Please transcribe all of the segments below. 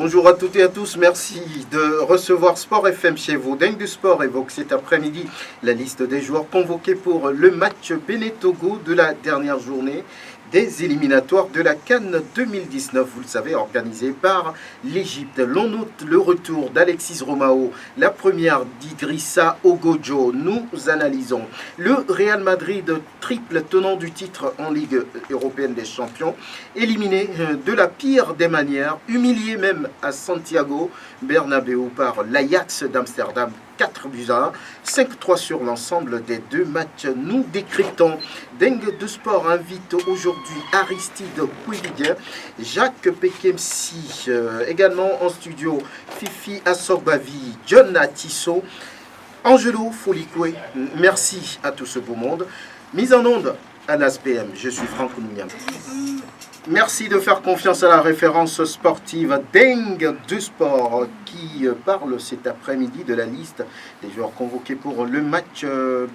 Bonjour à toutes et à tous, merci de recevoir Sport FM chez vous. Dingue du Sport évoque cet après-midi la liste des joueurs convoqués pour le match Bénin-Togo de la dernière journée des éliminatoires de la CAN 2019, vous le savez, organisé par l'Égypte. L'on note le retour d'Alexis Romao, la première d'Idrissa Ogojo. Nous analysons le Real Madrid, triple tenant du titre en Ligue européenne des champions, éliminé de la pire des manières, humilié même à Santiago Bernabéu par l'Ajax d'Amsterdam. 4-1, 5-3 sur l'ensemble des deux matchs. Nous décryptons. Dingue de Sport invite aujourd'hui Aristide Kouividien, Jacques Pekemsi, également en studio Fifi Assobavi, John Atisso, Angelo Folikwe. Merci à tout ce beau monde. Mise en onde à l'ASPM. Je suis Franck Ouniam. Merci de faire confiance à la référence sportive Dingue du Sport qui parle cet après-midi de la liste des joueurs convoqués pour le match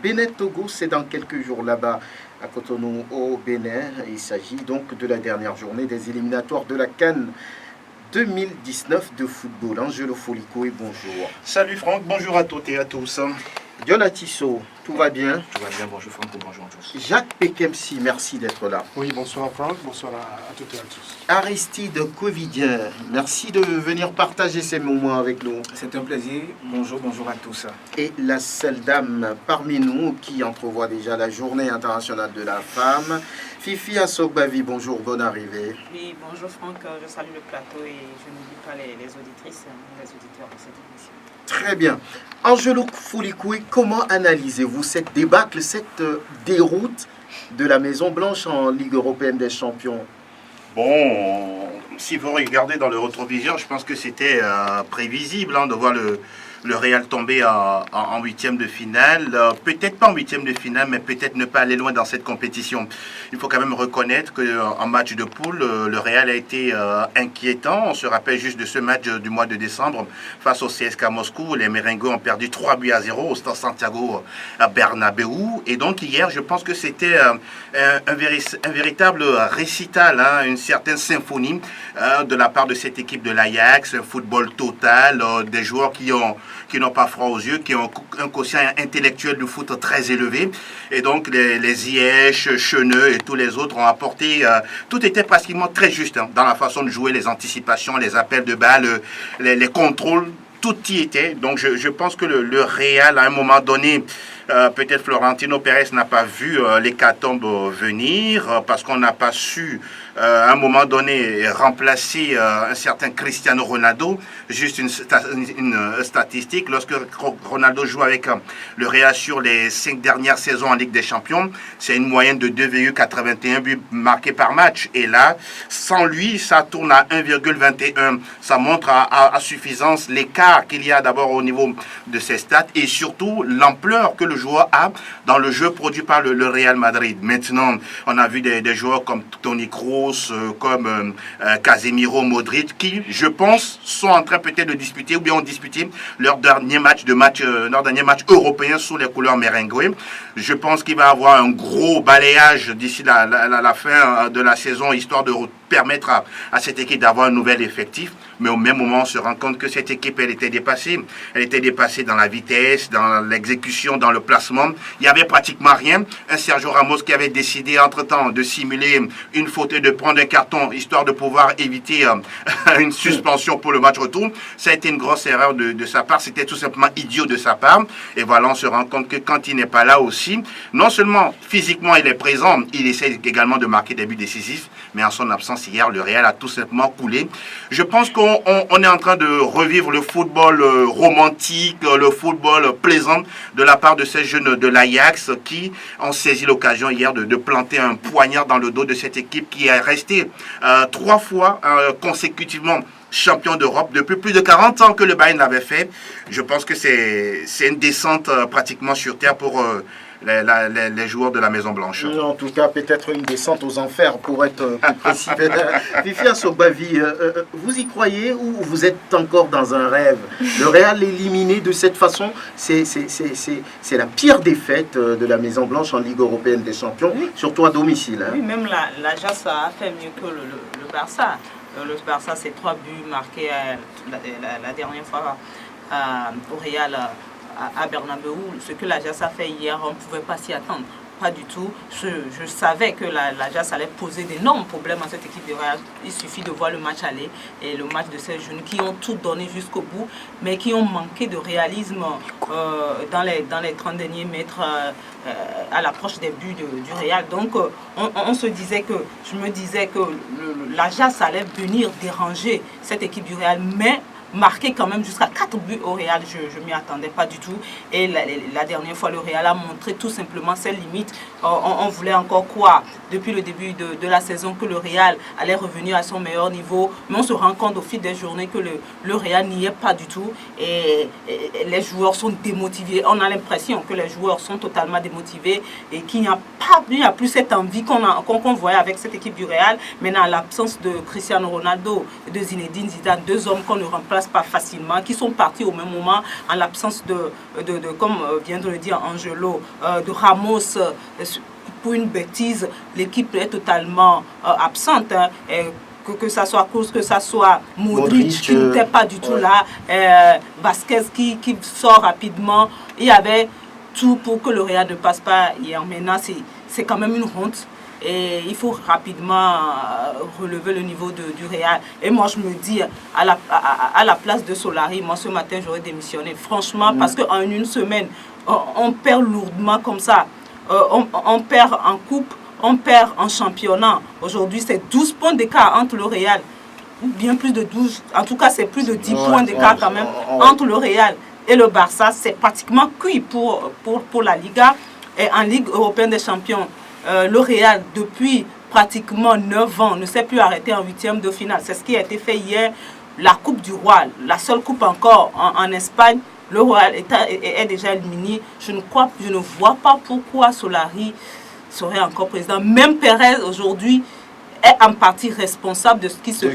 Bénin-Togo. C'est dans quelques jours là-bas à Cotonou au Bénin. Il s'agit donc de la dernière journée des éliminatoires de la CAN 2019 de football. Angelo Foliko et bonjour. Salut Franck, bonjour à toutes et à tous. Dion Tissot, tout va bien? Tout va bien, bonjour Franck, bonjour à tous. Jacques Pekemsi, merci d'être là. Oui, bonsoir Franck, bonsoir à toutes et à tous. Aristide Kouividien, merci de venir partager ces moments avec nous. C'est un plaisir, bonjour à tous. Et la seule dame parmi nous qui entrevoit déjà la journée internationale de la femme, Fifi Assobavi, bonjour, bonne arrivée. Oui, bonjour Franck, je salue le plateau et je n'oublie pas les auditrices et les auditeurs de cette émission. Très bien. Angelo Folikwe, comment analysez-vous cette débâcle, cette déroute de la Maison Blanche en Ligue européenne des champions? Bon, si vous regardez dans le rétroviseur, je pense que c'était prévisible de voir le Real tomber en huitième de finale. Peut-être pas en huitième de finale, mais peut-être ne pas aller loin dans cette compétition. Il faut quand même reconnaître qu'en match de poule, le Real a été inquiétant. On se rappelle juste de ce match du mois de décembre face au CSKA Moscou. Les Merengues ont perdu 3-0 au Stade Santiago Bernabéu. Et donc hier, je pense que c'était un véritable récital, une certaine symphonie de la part de cette équipe de l'Ajax, un football total, des joueurs qui n'ont pas froid aux yeux, qui ont un quotient intellectuel du foot très élevé. Et donc, les Ziyech, Cheneux et tous les autres ont apporté... tout était pratiquement très juste dans la façon de jouer, les anticipations, les appels de balles, les contrôles, tout y était. Donc, je pense que le Real, à un moment donné... peut-être Florentino Pérez n'a pas vu l'hécatombe venir parce qu'on n'a pas su à un moment donné remplacer un certain Cristiano Ronaldo. Juste une statistique, lorsque Ronaldo joue avec le Real sur les 5 dernières saisons en Ligue des Champions, c'est une moyenne de 2,81 buts marqués par match. Et là, sans lui, ça tourne à 1,21. Ça montre à suffisance l'écart qu'il y a d'abord au niveau de ses stats et surtout l'ampleur que le joueur a dans le jeu produit par le Real Madrid. Maintenant, on a vu des joueurs comme Toni Kroos, comme Casemiro, Modric, qui, je pense, sont en train peut-être de disputer ou bien ont disputé leur dernier match européen sous les couleurs merengue. Je pense qu'il va y avoir un gros balayage d'ici la fin de la saison, histoire de permettre à cette équipe d'avoir un nouvel effectif. Mais au même moment, on se rend compte que cette équipe, elle était dépassée. Elle était dépassée dans la vitesse, dans l'exécution, dans le placement. Il n'y avait pratiquement rien. Un Sergio Ramos qui avait décidé entre-temps de simuler une faute et de prendre un carton, histoire de pouvoir éviter une suspension pour le match retour. Ça a été une grosse erreur de sa part. C'était tout simplement idiot de sa part. Et voilà, on se rend compte que quand il n'est pas là aussi, non seulement physiquement il est présent, il essaie également de marquer des buts décisifs, mais en son absence hier, le Real a tout simplement coulé. Je pense qu'on est en train de revivre le football romantique, le football plaisant de la part de ces jeunes de l'Ajax qui ont saisi l'occasion hier de planter un poignard dans le dos de cette équipe qui est restée 3 fois consécutivement champion d'Europe depuis plus de 40 ans que le Bayern l'avait fait. Je pense que c'est une descente pratiquement sur terre pour les joueurs de la Maison Blanche. En tout cas, peut-être une descente aux enfers pour être plus précis. Fifi Assobavi, vous y croyez ou vous êtes encore dans un rêve? Le Real éliminé de cette façon, c'est la pire défaite de la Maison Blanche en Ligue européenne des champions, oui. Surtout à domicile. Oui, même l'Ajax a fait mieux que le Barça. Le Barça, c'est 3 buts marqués la dernière fois au Real à Bernabeu. Ce que l'Ajax a fait hier, on ne pouvait pas s'y attendre. Pas du tout. Je savais que l'Ajax allait poser d'énormes problèmes à cette équipe de Real. Il suffit de voir le match aller et le match de ces jeunes qui ont tout donné jusqu'au bout, mais qui ont manqué de réalisme dans les 30 derniers mètres à l'approche des buts du Real. Donc, je me disais que l'Ajax allait venir déranger cette équipe du Real, mais marqué quand même jusqu'à 4 buts au Real, je ne m'y attendais pas du tout. Et la dernière fois, le Real a montré tout simplement ses limites. On voulait encore croire, depuis le début de la saison, que le Real allait revenir à son meilleur niveau. Mais on se rend compte au fil des journées que le Real n'y est pas du tout. Et les joueurs sont démotivés. On a l'impression que les joueurs sont totalement démotivés et qu'il n'y a plus cette envie qu'on voyait avec cette équipe du Real. Maintenant, à l'absence de Cristiano Ronaldo et de Zinedine Zidane, 2 hommes qu'on ne remplace pas facilement, qui sont partis au même moment, en l'absence de comme vient de le dire Angelo, de Ramos, pour une bêtise, l'équipe est totalement absente. Hein, que ça soit Kroos, que ça soit Modric qui n'était pas du tout là, Vasquez qui sort rapidement. Il y avait tout pour que le Real ne passe pas hier. Maintenant, c'est quand même une honte. Et il faut rapidement relever le niveau du Real. Et moi, je me dis, à la place de Solari, moi, ce matin, j'aurais démissionné. Franchement, parce qu'en une semaine, on perd lourdement comme ça. On perd en coupe, on perd en championnat. Aujourd'hui, c'est 12 points d'écart entre le Real. Bien plus de 12. En tout cas, c'est plus de 10 points d'écart quand même entre le Real et le Barça. C'est pratiquement cuit pour la Liga et en Ligue européenne des champions. Le Real, depuis pratiquement 9 ans, ne s'est plus arrêté en 8e de finale. C'est ce qui a été fait hier. La Coupe du Roi, la seule coupe encore en Espagne, le Real est déjà éliminé. Je ne vois pas pourquoi Solari serait encore président. Même Pérez, aujourd'hui, est en partie responsable de ce qui se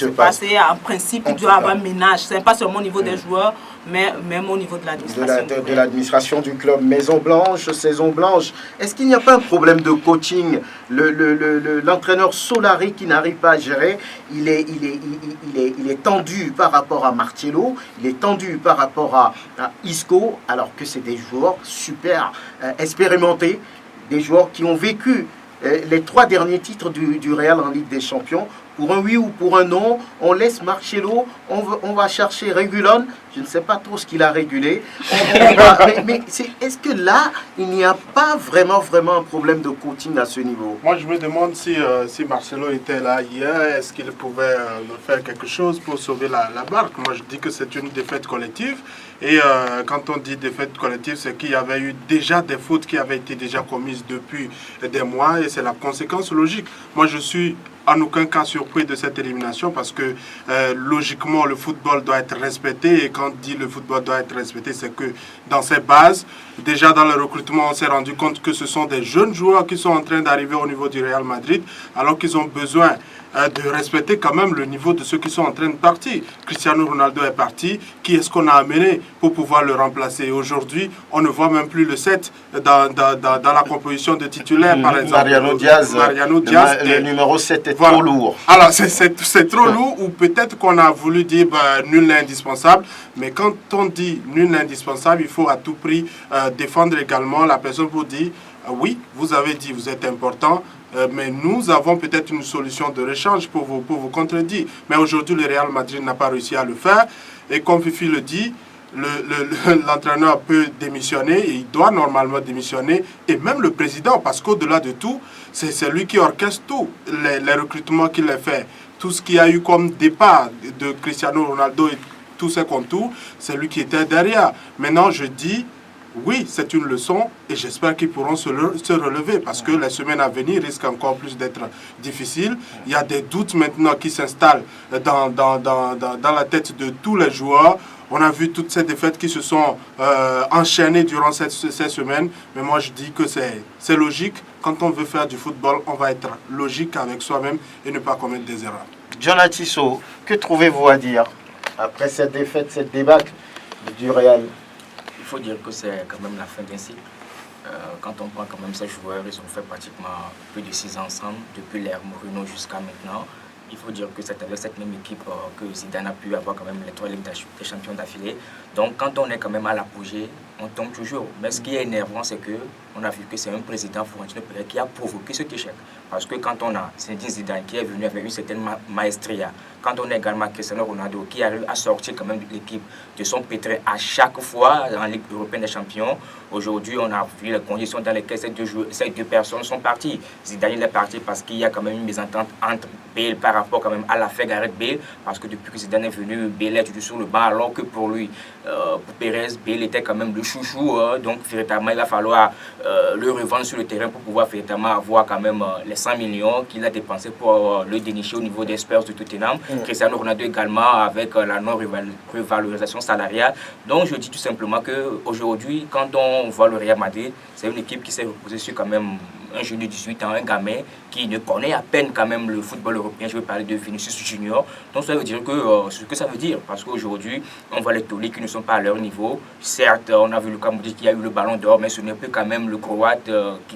passe. Et en principe, il doit avoir un ménage. Ce n'est pas seulement au niveau des joueurs, mais même au niveau de l'administration. De l'administration du club. Maison Blanche, saison blanche. Est-ce qu'il n'y a pas un problème de coaching? L'entraîneur Solari qui n'arrive pas à gérer, il est tendu par rapport à Marcelo, il est tendu par rapport à Isco, alors que c'est des joueurs super expérimentés, des joueurs qui ont vécu les 3 derniers titres du Real en Ligue des Champions. Pour un oui ou pour un non, on laisse Marcelo, on va chercher Régulon. Je ne sais pas trop ce qu'il a régulé. Mais est-ce que là, il n'y a pas vraiment un problème de coaching à ce niveau? Moi, je me demande si Marcelo était là hier, est-ce qu'il pouvait faire quelque chose pour sauver la barque? Moi, je dis que c'est une défaite collective. Et quand on dit défaite collective, c'est qu'il y avait eu déjà des fautes qui avaient été déjà commises depuis des mois et c'est la conséquence logique. Moi, je suis en aucun cas surpris de cette élimination parce que logiquement le football doit être respecté et quand on dit le football doit être respecté, c'est que dans ses bases, déjà dans le recrutement, on s'est rendu compte que ce sont des jeunes joueurs qui sont en train d'arriver au niveau du Real Madrid alors qu'ils ont besoin de respecter quand même le niveau de ceux qui sont en train de partir. Cristiano Ronaldo est parti, qui est-ce qu'on a amené pour pouvoir le remplacer? Aujourd'hui, on ne voit même plus le 7 dans la composition de titulaires, par exemple. Mariano Diaz, le numéro 7 est trop lourd. Alors, c'est trop lourd, ou peut-être qu'on a voulu dire nul n'est indispensable, mais quand on dit nul n'est indispensable, il faut à tout prix défendre également la personne pour dire oui, vous avez dit, vous êtes important, mais nous avons peut-être une solution de rechange pour vous contredire. Mais aujourd'hui, le Real Madrid n'a pas réussi à le faire. Et comme Fifi le dit, l'entraîneur peut démissionner, et il doit normalement démissionner, et même le président, parce qu'au-delà de tout, c'est lui qui orchestre tout, les recrutements qu'il a fait. Tout ce qu'il y a eu comme départ de Cristiano Ronaldo et tous ses contours, c'est lui qui était derrière. Maintenant, je dis, oui, c'est une leçon et j'espère qu'ils pourront se relever parce que les semaines à venir risquent encore plus d'être difficiles. Il y a des doutes maintenant qui s'installent dans la tête de tous les joueurs. On a vu toutes ces défaites qui se sont enchaînées durant ces semaines. Mais moi, je dis que c'est logique. Quand on veut faire du football, on va être logique avec soi-même et ne pas commettre des erreurs. Jonathan Tissot, que trouvez-vous à dire après cette défaite, cette débâcle du Real? Il faut dire que c'est quand même la fin d'un cycle. Quand on prend quand même ces joueurs, ils ont fait pratiquement plus de 6 ans ensemble, depuis l'ère Mourinho jusqu'à maintenant. il faut dire que c'est avec cette même équipe que Zidane a pu avoir quand même les 3 Ligues des Champions d'affilée. Donc quand on est quand même à l'apogée, on tombe toujours. Mais ce qui est énervant, c'est qu'on a vu que c'est un président Florentino Pérez qui a provoqué cet échec. Parce que quand on a Zinedine Zidane qui est venu avec une certaine maestria, quand on a également Cristiano Ronaldo qui arrive à sortir quand même l'équipe de son pétrin à chaque fois en Ligue européenne des champions, aujourd'hui on a vu les conditions dans lesquelles ces deux personnes sont parties. Zidane il est parti parce qu'il y a quand même une mésentente entre Bale par rapport quand même à l'affaire Gareth Bale, parce que depuis que Zidane est venu, Bale est toujours sur le banc, alors que pour lui, pour Pérez, Bale était quand même le chouchou, donc véritablement il va falloir le revendre sur le terrain pour pouvoir véritablement avoir quand même les 100 millions qu'il a dépensés pour le dénicher au niveau des Spurs de Tottenham. Cristiano Ronaldo également avec la non-revalorisation salariale. Donc je dis tout simplement qu'aujourd'hui, quand on voit le Real Madrid, c'est une équipe qui s'est reposée sur quand même un jeune de 18 ans, un gamin qui ne connaît à peine quand même le football européen. Je veux parler de Vinicius Junior. Donc ça veut dire que ce que ça veut dire, parce qu'aujourd'hui, on voit les tauliers qui ne sont pas à leur niveau. Certes, on a vu le Cameroun qui a eu le ballon d'or, mais ce n'est plus quand même le Croate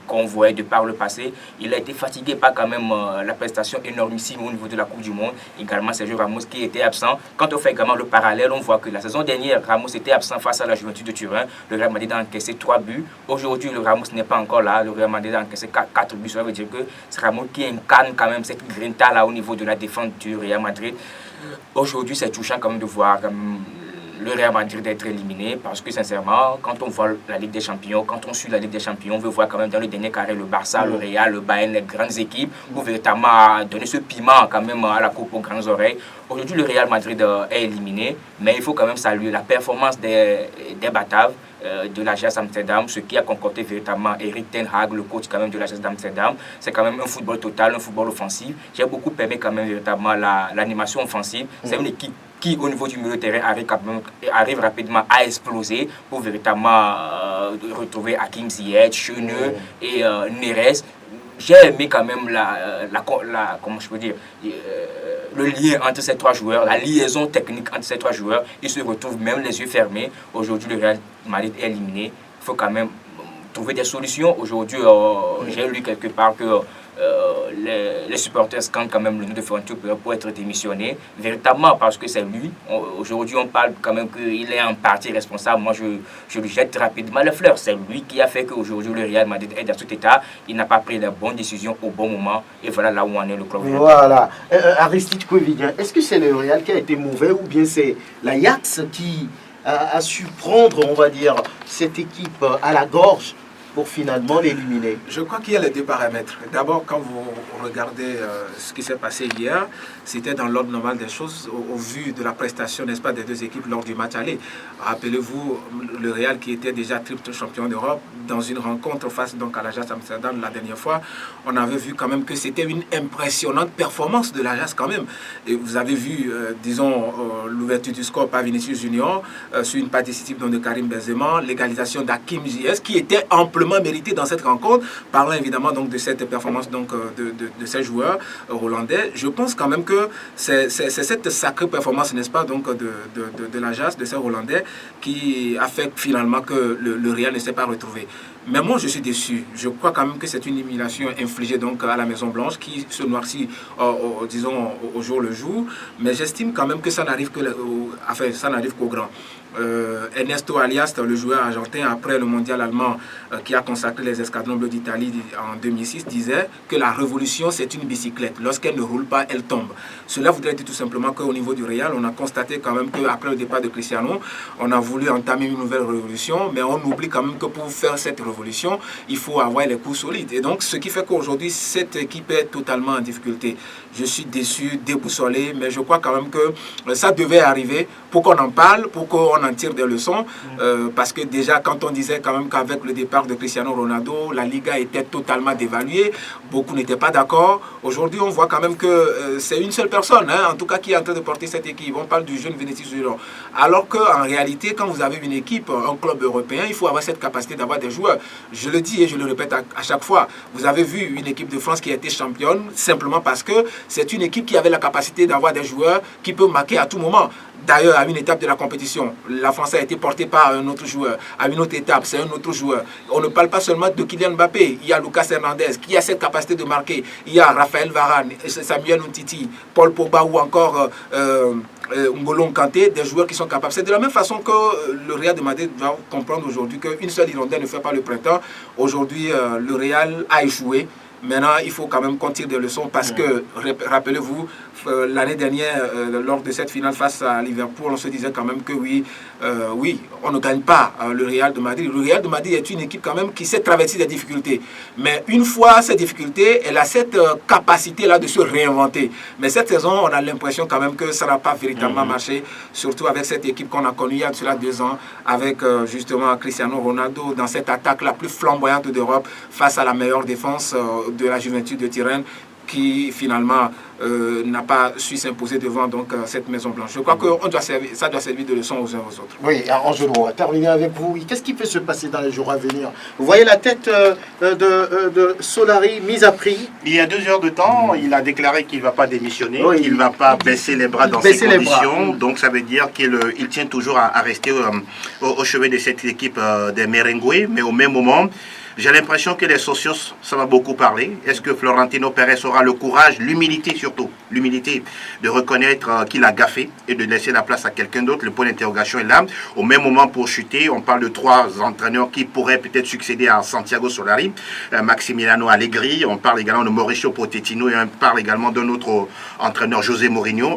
qu'on voyait de par le passé. Il a été fatigué par quand même la prestation énormissime au niveau de la Coupe du Monde. Également, Sergio Ramos qui était absent. Quand on fait également le parallèle, on voit que la saison dernière, Ramos était absent face à la Juventus de Turin. Le Real Madrid a encaissé 3 buts. Aujourd'hui, le Ramos n'est pas encore là. Le Real Madrid a encaissé 4 buts. Ça veut dire que c'est Ramos qui incarne quand même cette grinta là au niveau de la défense du Real Madrid. Aujourd'hui, c'est touchant quand même de voir le Real Madrid d'être éliminé, parce que sincèrement, quand on voit la Ligue des Champions, quand on suit la Ligue des Champions, on veut voir quand même dans le dernier carré le Barça, le Real, le Bayern, les grandes équipes, pour véritablement donner ce piment quand même à la coupe aux grandes oreilles. Aujourd'hui, le Real Madrid est éliminé, mais il faut quand même saluer la performance des Bataves, de l'Ajax Amsterdam, ce qui a concocté véritablement Erik ten Hag, le coach quand même de l'Ajax d'Amsterdam. C'est quand même un football total, un football offensif. J'ai beaucoup aimé quand même véritablement l'animation offensive. C'est une équipe qui, au niveau du milieu de terrain, arrive rapidement à exploser pour véritablement retrouver Hakim Ziyech, Cheneux et Neres. J'ai aimé quand même comment je peux dire, le lien entre ces 3 joueurs, la liaison technique entre ces 3 joueurs. Ils se retrouvent même les yeux fermés. Aujourd'hui, le Real Madrid est éliminé. Il faut quand même trouver des solutions. Aujourd'hui, j'ai lu quelque part que les supporters scandent quand même le nom de Florentino Pérez pour être démissionné, véritablement parce que c'est lui. Aujourd'hui, on parle quand même qu'il est en partie responsable. Moi, je lui jette rapidement les fleurs. C'est lui qui a fait qu'aujourd'hui, le Real Madrid est dans cet état. Il n'a pas pris les bonnes décisions au bon moment. Et voilà là où en est le club. Voilà. Aristide Kouévidien, est-ce que c'est le Real qui a été mauvais ou bien c'est l'Ajax qui a su prendre, on va dire, cette équipe à la gorge pour finalement l'éliminer? Je crois qu'il y a les 2 paramètres. D'abord, quand vous regardez ce qui s'est passé hier, c'était dans l'ordre normal des choses au vu de la prestation, n'est-ce pas, des 2 équipes lors du match aller. Rappelez-vous, le Real qui était déjà triple champion d'Europe, dans une rencontre face donc à l'Ajax Amsterdam la dernière fois, on avait vu quand même que c'était une impressionnante performance de l'Ajax quand même. Et vous avez vu, disons, l'ouverture du score par Vinicius Junior, sur une passe décisive de Karim Benzema, l'égalisation d'Hakim Ziyech qui était amplement mérité dans cette rencontre, parlant évidemment donc de cette performance donc de ces joueurs hollandais. Je pense quand même que c'est cette sacrée performance, n'est-ce pas, donc de l'Ajax, de ces Hollandais, qui a fait finalement que le Real ne s'est pas retrouvé. Mais moi, je suis déçu. Je crois quand même que c'est une humiliation infligée donc à la Maison Blanche qui se noircit, disons, au jour le jour. Mais j'estime quand même que ça n'arrive qu'au grand. Ernesto Alias, le joueur argentin, après le mondial allemand qui a consacré les escadrons bleus d'Italie en 2006, disait que la révolution c'est une bicyclette. Lorsqu'elle ne roule pas, elle tombe. Cela voudrait dire tout simplement qu'au niveau du Real, on a constaté quand même qu'après le départ de Cristiano, on a voulu entamer une nouvelle révolution, mais on oublie quand même que pour faire cette révolution, il faut avoir les coups solides. Et donc, ce qui fait qu'aujourd'hui, cette équipe est totalement en difficulté. Je suis déçu, déboussolé, mais je crois quand même que ça devait arriver pour qu'on en parle, pour qu'on en tire des leçons. Parce que déjà, quand on disait quand même qu'avec le départ de Cristiano Ronaldo, la Liga était totalement dévaluée, beaucoup n'étaient pas d'accord. Aujourd'hui, on voit quand même que c'est une seule personne, en tout cas, qui est en train de porter cette équipe. On parle du jeune Vinicius Junior. Alors qu'en réalité, quand vous avez une équipe, un club européen, il faut avoir cette capacité d'avoir des joueurs. Je le dis et je le répète à chaque fois. Vous avez vu une équipe de France qui a été championne simplement parce que c'est une équipe qui avait la capacité d'avoir des joueurs qui peuvent marquer à tout moment. D'ailleurs, à une étape de la compétition, la France a été portée par un autre joueur. À une autre étape, c'est un autre joueur. On ne parle pas seulement de Kylian Mbappé. Il y a Lucas Hernandez qui a cette capacité de marquer. Il y a Raphaël Varane, Samuel Umtiti, Paul Pogba ou encore N'Golo Kanté, des joueurs qui sont capables. C'est de la même façon que le Real de Madrid va comprendre aujourd'hui qu'une seule hirondelle ne fait pas le printemps. Aujourd'hui, le Real a échoué. Maintenant, il faut quand même qu'on tire des leçons parce que, rappelez-vous, l'année dernière, lors de cette finale face à Liverpool, on se disait quand même que oui, on ne gagne pas le Real de Madrid. Le Real de Madrid est une équipe quand même qui sait traverser des difficultés. Mais une fois ces difficultés, elle a cette capacité-là de se réinventer. Mais cette saison, on a l'impression quand même que ça n'a pas véritablement marché, surtout avec cette équipe qu'on a connue il y a cela 2 ans, avec justement Cristiano Ronaldo dans cette attaque la plus flamboyante d'Europe face à la meilleure défense de la Juventus de Turin, qui finalement n'a pas su s'imposer devant donc, cette Maison Blanche. Je crois que ça doit servir de leçon aux uns aux autres. Oui, Angelo, on va terminer avec vous. Qu'est-ce qui peut se passer dans les jours à venir? Vous voyez la tête de Solari mise à prix. Il y a 2 heures de temps, il a déclaré qu'il ne va pas démissionner, Oui, qu'il ne va pas baisser les bras dans ces conditions. Donc ça veut dire qu'il tient toujours à rester au chevet de cette équipe des Merengues. Mais au même moment, j'ai l'impression que les socios, ça va beaucoup parler. Est-ce que Florentino Pérez aura le courage, l'humilité surtout, l'humilité de reconnaître qu'il a gaffé et de laisser la place à quelqu'un d'autre? Le point d'interrogation est là. Au même moment, pour chuter, on parle de 3 entraîneurs qui pourraient peut-être succéder à Santiago Solari, Maximiliano Allegri, on parle également de Mauricio Pochettino et on parle également d'un autre entraîneur, José Mourinho.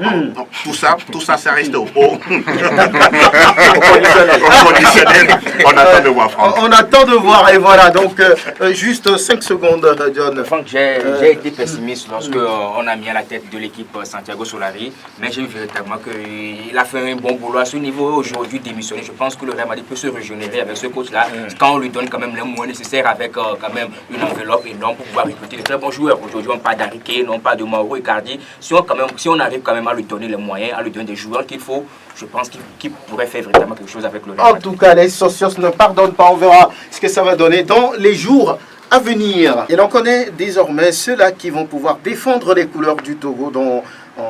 Tout ça, ça reste au conditionnel. On attend de voir, Franck. On attend de voir, et voilà. Donc, juste 5 secondes, John. Franck, j'ai été pessimiste lorsque on a mis à la tête de l'équipe Santiago Solari, mais j'ai vu véritablement qu'il a fait un bon boulot à ce niveau. Aujourd'hui, démissionné, je pense que le Real Madrid peut se régénérer avec ce coach-là, quand on lui donne quand même les moyens nécessaires avec quand même une enveloppe énorme pour pouvoir recruter de très bons joueurs. Aujourd'hui, on parle d'Henrique, non pas de Mauro Icardi. Si on arrive quand même à lui donner les moyens, à lui donner des joueurs qu'il faut, je pense qu'il pourrait faire véritablement quelque chose avec le Real Madrid. En tout cas, les socios ne pardonnent pas. On verra ce que ça va donner dans les jours à venir. Et l'on connaît désormais ceux-là qui vont pouvoir défendre les couleurs du Togo dans,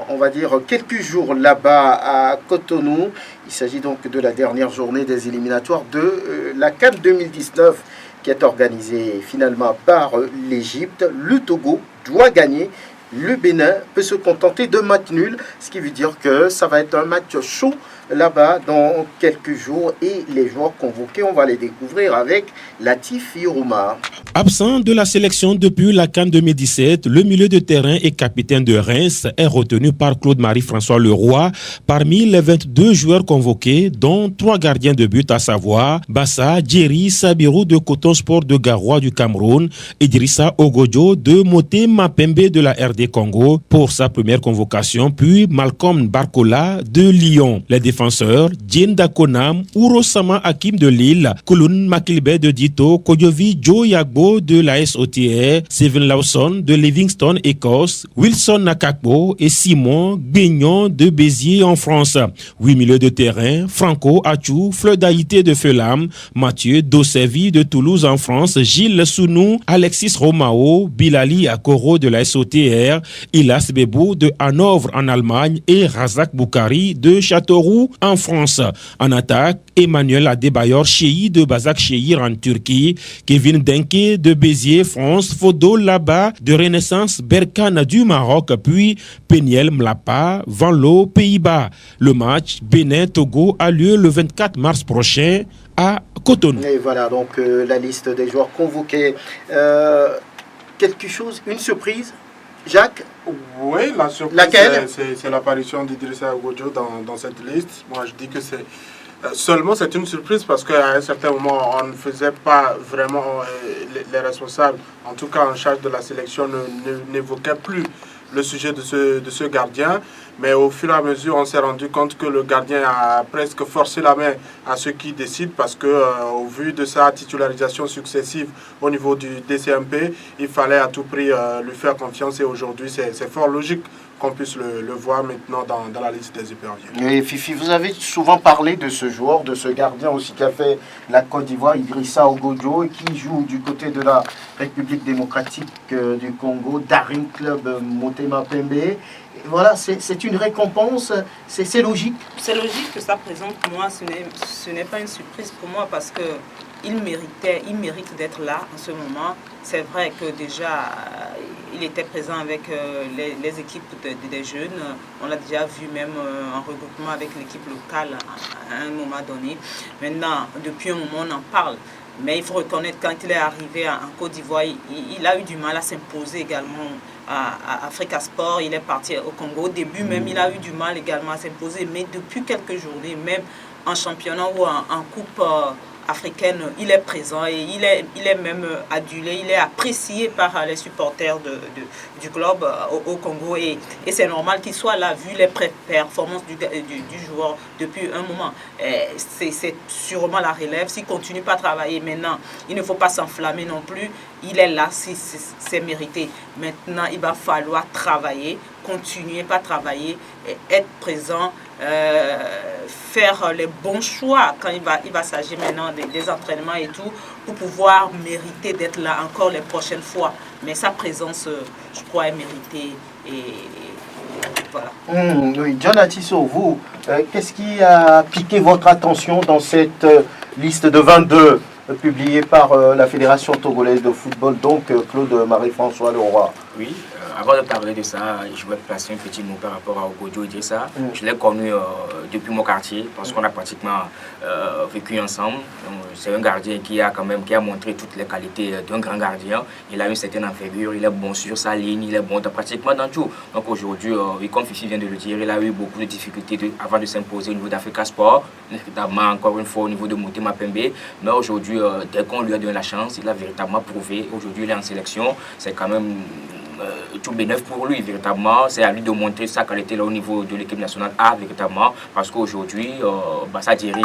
on va dire, quelques jours là-bas à Cotonou. Il s'agit donc de la dernière journée des éliminatoires de la CAN 2019 qui est organisée finalement par l'Égypte. Le Togo doit gagner. Le Bénin peut se contenter de match nul, ce qui veut dire que ça va être un match chaud là-bas dans quelques jours et les joueurs convoqués, on va les découvrir avec Latif Youma. Absent de la sélection depuis la CAN 2017, le milieu de terrain et capitaine de Reims est retenu par Claude-Marie-François Leroy parmi les 22 joueurs convoqués, dont 3 gardiens de but, à savoir Bassa Djeri Sabirou de Coton Sport de Garoua du Cameroun, Idrissa Ogodio de Moté Mapembe de la RD Congo pour sa première convocation, puis Malcolm Barcola de Lyon. Les défenseurs, Djen Dakonam, Urosama Hakim de Lille, Kulun Makilbe de Dito, Kodjovi Joe Yagbo de l'AS OTR, Steven Lawson de Livingston, Écosse, Wilson Nakakbo et Simon Guignon de Béziers en France. 8 milieux de terrain, Franco Achou, Fleur d'Haïté de Felam, Mathieu Dossevi de Toulouse en France, Gilles Sounou, Alexis Romao, Bilali Akoro de l'AS OTR, Ilas Bebou de Hanovre en Allemagne et Razak Boukari de Châteauroux en France. En attaque, Emmanuel Adebayor Cheyi de Bazak Chehir en Turquie, Kevin Denke de Béziers, France, Fodo Laba de Renaissance Berkane du Maroc, puis Peniel Mlapa, Vanlo, Pays-Bas. Le match Bénin-Togo a lieu le 24 mars prochain à Cotonou. Et voilà donc la liste des joueurs convoqués. Quelque chose, une surprise, Jacques? Oui, la surprise, c'est l'apparition d'Idrissa Ogodio dans cette liste. Moi, je dis que c'est seulement c'est une surprise parce qu'à un certain moment, on ne faisait pas vraiment les responsables, en tout cas en charge de la sélection, n'évoquaient plus le sujet de ce gardien. Mais au fur et à mesure, on s'est rendu compte que le gardien a presque forcé la main à ceux qui décident parce que, au vu de sa titularisation successive au niveau du DCMP, il fallait à tout prix lui faire confiance et aujourd'hui, c'est fort logique qu'on puisse le voir maintenant dans la liste des hyperviers. Et Fifi, vous avez souvent parlé de ce joueur, de ce gardien aussi qui a fait la Côte d'Ivoire, Idrissa Ogodio, et qui joue du côté de la République démocratique du Congo, Daring Club Motema Pembe. Et voilà, c'est une récompense, c'est logique. C'est logique que ça présente moi, ce n'est pas une surprise pour moi parce que il mérite d'être là en ce moment. C'est vrai que déjà, il était présent avec les équipes des jeunes. On l'a déjà vu même en regroupement avec l'équipe locale à un moment donné. Maintenant, depuis un moment, on en parle. Mais il faut reconnaître quand il est arrivé en Côte d'Ivoire, il a eu du mal à s'imposer également à Africa Sport. Il est parti au Congo. Au début même, il a eu du mal également à s'imposer. Mais depuis quelques journées, même en championnat ou en coupe africaine, il est présent et il est même adulé, il est apprécié par les supporters du club au Congo et c'est normal qu'il soit là vu les performances du joueur depuis un moment. C'est sûrement la relève, s'il continue pas à travailler maintenant, il ne faut pas s'enflammer non plus, il est là, c'est mérité. Maintenant, il va falloir travailler, continuer pas travailler, être présent, faire les bons choix quand il va s'agir maintenant des entraînements et tout pour pouvoir mériter d'être là encore les prochaines fois. Mais sa présence, je crois, est méritée et voilà. Oui, John Atisso, vous, qu'est-ce qui a piqué votre attention dans cette liste de 22 publiée par la Fédération togolaise de football, donc Claude Marie-François Leroy? Oui, avant de parler de ça, je vais placer un petit mot par rapport à Ogodio Idrissa. Je l'ai connu depuis mon quartier parce qu'on a pratiquement vécu ensemble. C'est un gardien qui a montré toutes les qualités d'un grand gardien. Il a une certaine envergure, il est bon sur sa ligne, il est bon pratiquement dans tout. Donc aujourd'hui, comme Fifi vient de le dire, il a eu beaucoup de difficultés avant de s'imposer au niveau d'Africa Sport, notamment encore une fois au niveau de Motema Pembe. Mais aujourd'hui, dès qu'on lui a donné la chance, il a véritablement prouvé. Aujourd'hui, il est en sélection. C'est quand même tout bénéf pour lui, véritablement. C'est à lui de montrer sa qualité là au niveau de l'équipe nationale A, véritablement, parce qu'aujourd'hui, ça dirait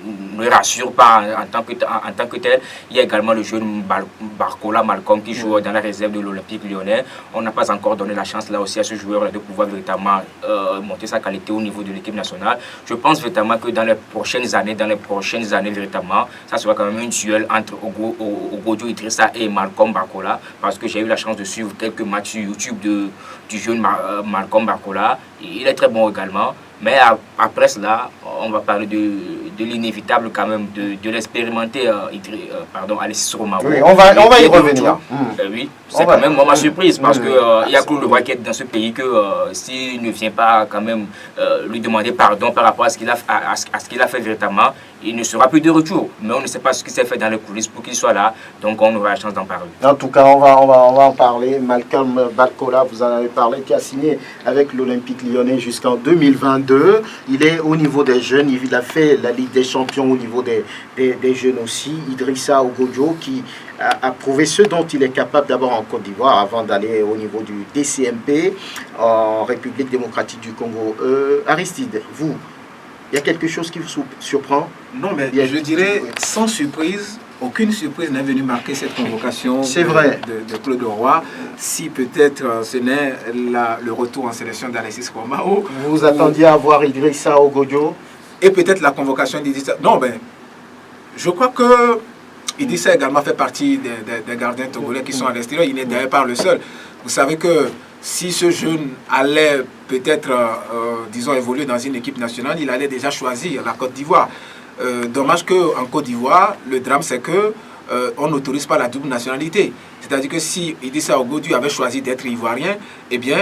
ne le rassure pas en tant que tel. Il y a également le jeune Barcola Malcolm qui joue dans la réserve de l'Olympique lyonnais. On n'a pas encore donné la chance là aussi à ce joueur de pouvoir véritablement monter sa qualité au niveau de l'équipe nationale. Je pense véritablement que dans les prochaines années véritablement, ça sera quand même une duel entre Ogodio Idrissa et Malcolm Barcola, parce que j'ai eu la chance de suivre quelques matchs sur YouTube du jeune Malcolm Barcola. Il est très bon également. Mais après cela, on va parler de l'inévitable quand même, de l'expérimenter, Alexis Romao. Oui, on va y revenir. Oui, c'est quand même ma surprise parce qu'il y a Claude Leroy qui est dans ce pays que s'il ne vient pas quand même lui demander pardon par rapport à ce qu'il a fait véritablement, il ne sera plus de retour. Mais on ne sait pas ce qui s'est fait dans les coulisses pour qu'il soit là, donc on aura la chance d'en parler. En tout cas, on va en parler. Malcolm Barcola, vous en avez parlé, qui a signé avec l'Olympique lyonnais jusqu'en 2022. Il est au niveau des jeunes, il a fait la Ligue des Champions au niveau des jeunes aussi. Idrissa Ogodio qui a prouvé ce dont il est capable d'abord en Côte d'Ivoire avant d'aller au niveau du DCMP en République démocratique du Congo. Aristide, vous, il y a quelque chose qui vous surprend? Non, mais je dirais sans surprise. Aucune surprise n'est venue marquer cette convocation de Claude Leroy, si peut-être ce n'est le retour en sélection d'Alexis Romao. Vous attendiez à voir Idrissa Ogodio? Et peut-être la convocation d'Idrissa. Non, je crois que Idrissa également fait partie des gardiens togolais qui sont à l'extérieur. Il n'est d'ailleurs pas le seul. Vous savez que si ce jeune allait peut-être, évoluer dans une équipe nationale, il allait déjà choisir la Côte d'Ivoire. Dommage qu'en Côte d'Ivoire, le drame c'est que on n'autorise pas la double nationalité. C'est-à-dire que si Idrissa Ogodio avait choisi d'être ivoirien, eh bien,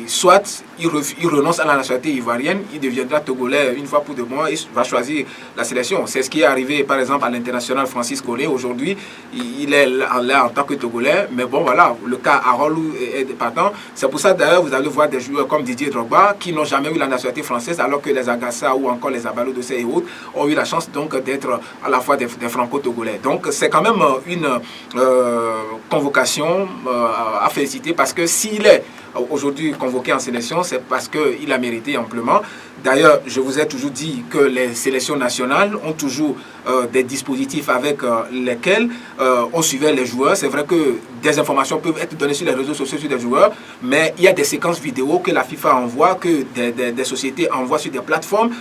soit il renonce à la nationalité ivoirienne, il deviendra togolais une fois pour de bon, il va choisir la sélection. C'est ce qui est arrivé par exemple à l'international Francis Collet. Aujourd'hui, il est là en tant que togolais, mais bon voilà, le cas Harold est partant. C'est pour ça d'ailleurs vous allez voir des joueurs comme Didier Drogba qui n'ont jamais eu la nationalité française, alors que les Agassa ou encore les Abalo Dossé et autres ont eu la chance donc d'être à la fois des franco-togolais. Donc c'est quand même une convocation à féliciter, parce que s'il est aujourd'hui convoqué en sélection, c'est parce qu'il a mérité amplement. D'ailleurs, je vous ai toujours dit que les sélections nationales ont toujours des dispositifs avec lesquels on suivait les joueurs. C'est vrai que des informations peuvent être données sur les réseaux sociaux sur des joueurs, mais il y a des séquences vidéo que la FIFA envoie, que des sociétés envoient sur des plateformes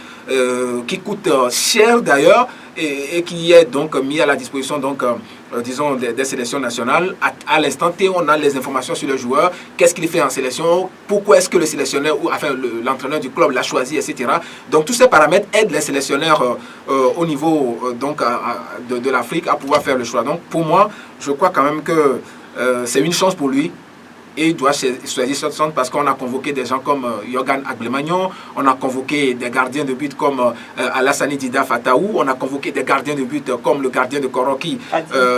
qui coûtent cher d'ailleurs et qui est donc mis à la disposition disons des sélections nationales. À l'instant T, on a les informations sur le joueur, qu'est-ce qu'il fait en sélection, pourquoi est-ce que le sélectionneur ou enfin l'entraîneur du club l'a choisi, etc. Donc tous ces paramètres aident les sélectionneurs au niveau de l'Afrique à pouvoir faire le choix. Donc pour moi, je crois quand même que c'est une chance pour lui. Et il doit choisir cette centre parce qu'on a convoqué des gens comme Yogan Aglemagnon, on a convoqué des gardiens de but comme Alassane Dida Fataou, on a convoqué des gardiens de but comme le gardien de Koroki,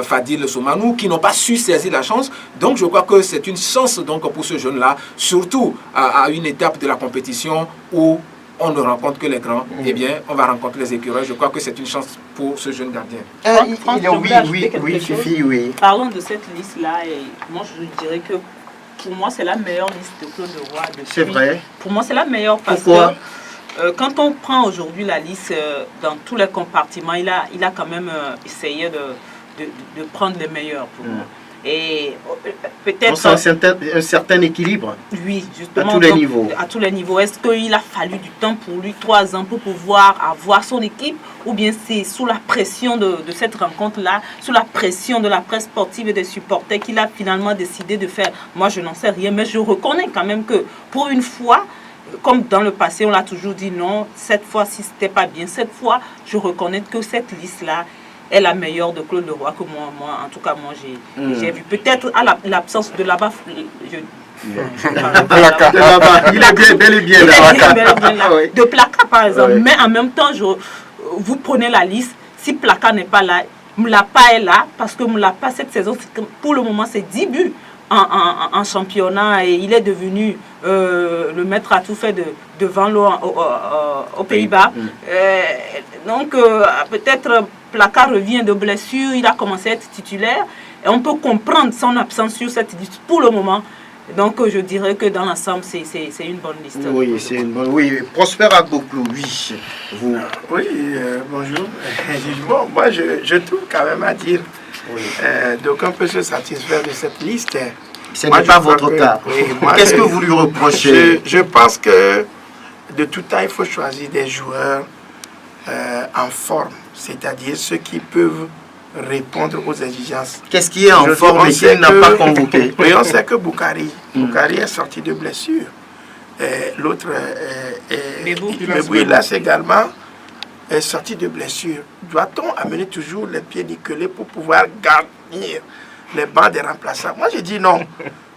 Fadil Soumanou, qui n'ont pas su saisir la chance. Donc je crois que c'est une chance donc, pour ce jeune-là, surtout à une étape de la compétition où on ne rencontre que les grands, eh bien, on va rencontrer les écureuils. Je crois que c'est une chance pour ce jeune gardien. Oui, Fifi, oui. Parlons de cette liste-là, et moi je dirais que pour moi, c'est la meilleure liste de Claude Leroy. C'est vrai. Pour moi, c'est la meilleure parce Pourquoi? que quand on prend aujourd'hui la liste dans tous les compartiments, il a quand même essayé de prendre les meilleurs pour moi. Et peut-être... un certain équilibre. Oui, justement. À tous les niveaux. À tous les niveaux. Est-ce qu'il a fallu du temps pour lui, 3 ans, pour pouvoir avoir son équipe? Ou bien c'est sous la pression de cette rencontre-là, sous la pression de la presse sportive et des supporters qu'il a finalement décidé de faire? Moi, je n'en sais rien, mais je reconnais quand même que pour une fois, comme dans le passé, on l'a toujours dit non, cette fois-ci, c'était pas bien. Cette fois, je reconnais que cette liste-là est la meilleure de Claude Leroy que moi en tout cas, moi, j'ai vu. Peut-être à l'absence de là-bas, il est bien, bel et bien là. De Plaka, par exemple. Oui. Mais en même temps, vous prenez la liste. Si Plaka n'est pas là, Mlapa est là, parce que Mlapa, cette saison, pour le moment, c'est 10 buts en championnat et il est devenu le maître à tout fait devant l'eau aux Pays-Bas. Donc, peut-être Plaka revient de blessure, il a commencé à être titulaire et on peut comprendre son absence sur cette liste pour le moment. Donc, je dirais que dans l'ensemble, c'est une bonne liste. Oui, c'est une bonne. Oui, Prosper Agboklou, oui. Vous. Oui, bonjour. Bon, moi, je trouve quand même à dire. Oui. Donc, on peut se satisfaire de cette liste. Ce n'est pas votre cas. Oui, qu'est-ce que vous lui reprochez? Je pense que de tout temps, il faut choisir des joueurs en forme, c'est-à-dire ceux qui peuvent répondre aux exigences. Qu'est-ce qui est en forme et qui n'a pas convoqué? Oui, on sait que Boukari est sorti de blessure. L'autre, Mebouilas également, est sorti de blessure. Doit-on amener toujours les pieds nickelés pour pouvoir garnir les bancs des remplaçants? Moi, je dis non.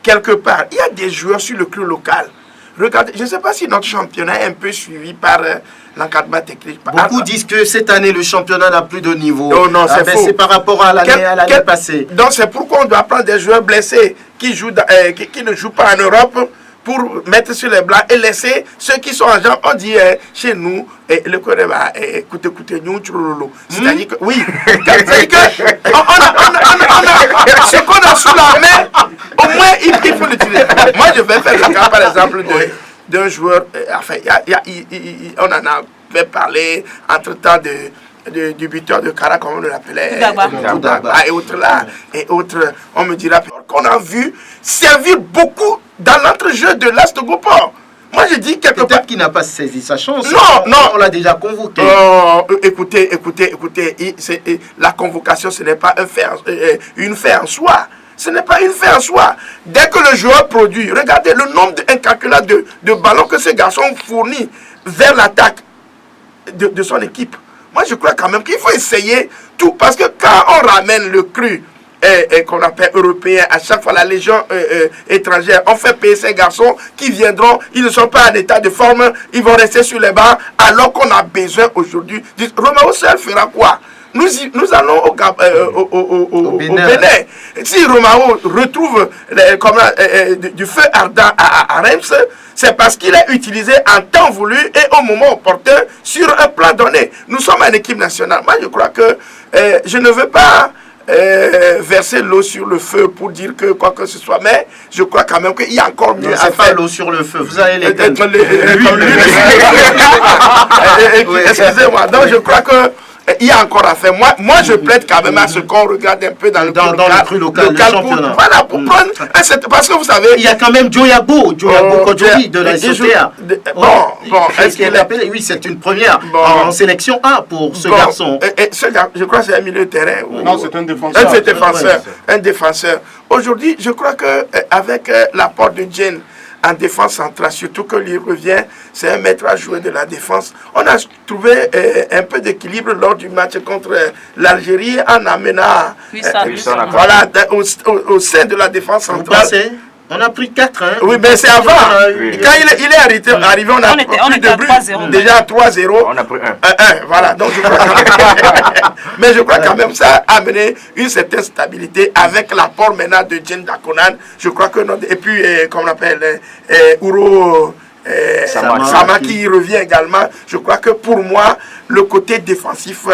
Quelque part, il y a des joueurs sur le club local. Regardez, je ne sais pas si notre championnat est un peu suivi par l'encadrement technique. Beaucoup disent que cette année, le championnat n'a plus de niveau. Non, non, c'est faux. C'est par rapport à l'année passée. Donc, c'est pourquoi on doit prendre des joueurs blessés qui ne jouent pas en Europe pour mettre sur les blancs et laisser ceux qui sont en jambes. On dit chez nous, le Corée va écoutez, nous, c'est-à-dire que, oui, c'est-à-dire que ce qu'on a sous la main, au moins, il faut l'utiliser. Moi, je vais faire le cas, par exemple, d'un joueur, enfin, on en avait parlé entre-temps du buteur de Kara, comme on l'appelait, et autres là, et autres, on me dira qu'on a vu servir beaucoup dans l'entrejeu de l'As de Gopor. Moi, je dis quelque part qu'il n'a pas saisi sa chance. Non, on l'a déjà convoqué. Écoutez, la convocation, ce n'est pas une fin en soi. Ce n'est pas une fin en soi. Dès que le joueur produit, regardez le nombre incalculable de ballons que ce garçon fournit vers l'attaque de son équipe. Moi, je crois quand même qu'il faut essayer tout. Parce que quand on ramène le cru qu'on appelle européen, à chaque fois la légion étrangère, on fait payer ces garçons qui viendront, ils ne sont pas en état de forme, ils vont rester sur les bancs, alors qu'on a besoin aujourd'hui. Romao seul fera quoi? Nous allons au Bénin. Si Romao retrouve du feu ardent à Reims, c'est parce qu'il est utilisé en temps voulu et au moment opportun sur un plan donné. Nous sommes une équipe nationale. Moi, je crois que je ne veux pas verser l'eau sur le feu pour dire que quoi que ce soit. Mais je crois quand même qu'il y a encore mieux à C'est pas faire. l'eau sur le feu, vous avez les Comme excusez-moi. Donc je crois que il y a encore à faire. Moi je plaide quand même à ce qu'on regarde un peu dans le cru local, le championnat. Voilà, pour prendre parce que vous savez, il y a quand même Joyabo Kodjobi de la SOTA. Est-ce qu'il est appelé? Oui, c'est une première en sélection A pour ce garçon. Je crois que c'est un milieu de terrain. Non, c'est un défenseur. Un défenseur. Aujourd'hui, je crois qu'avec l'apport de Jane en défense centrale, surtout que lui revient, c'est un maître à jouer de la défense. On a trouvé un peu d'équilibre lors du match contre l'Algérie en amenant voilà, au sein de la défense centrale. On a pris 4, hein. Oui, mais c'est avant. Quand il est arrivé, on était à 3-0. Déjà à 3-0. On a pris 1. Voilà. Donc je crois mais je crois quand même ça a amené une certaine stabilité avec l'apport maintenant de Jane Dakonan. Je crois que et puis comme on appelle Ouro Sama qui revient également. Je crois que pour moi le côté défensif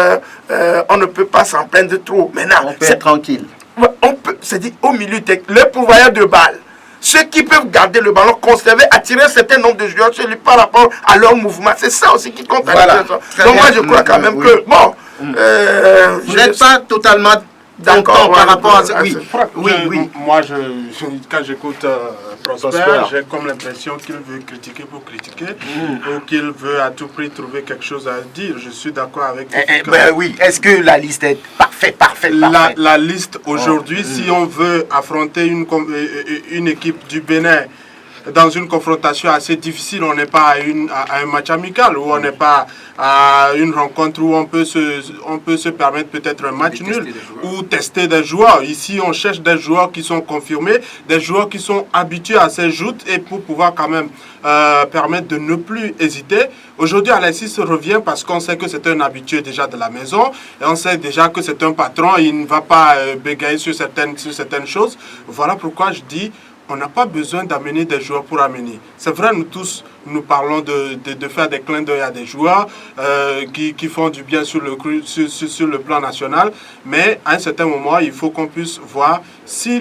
on ne peut pas s'en plaindre trop. Maintenant, on peut être tranquille. C'est-à-dire au milieu le pourvoyeur de balles. Ceux qui peuvent garder le ballon, conserver, attirer un certain nombre de joueurs chez lui par rapport à leur mouvement. C'est ça aussi qui compte. Voilà. Donc moi je crois quand même que, bon... vous n'êtes pas totalement d'accord par rapport à ça. Oui. Moi, quand j'écoute Prosper, j'ai comme l'impression qu'il veut critiquer pour critiquer ou qu'il veut à tout prix trouver quelque chose à dire. Je suis d'accord avec oui. Est-ce que la liste est parfaite? La liste aujourd'hui, si on veut affronter une équipe du Bénin dans une confrontation assez difficile, on n'est pas à un match amical, ou on n'est pas à une rencontre où on peut se permettre peut-être un match nul, ou tester des joueurs. Ici, on cherche des joueurs qui sont confirmés, des joueurs qui sont habitués à ces joutes, et pour pouvoir quand même permettre de ne plus hésiter. Aujourd'hui, Alexis revient parce qu'on sait que c'est un habitué déjà de la maison, et on sait déjà que c'est un patron, il ne va pas bégayer sur certaines choses. Voilà pourquoi je dis, on n'a pas besoin d'amener des joueurs pour amener. C'est vrai, nous tous, nous parlons de faire des clins d'œil à des joueurs qui font du bien sur le plan national, mais à un certain moment, il faut qu'on puisse voir si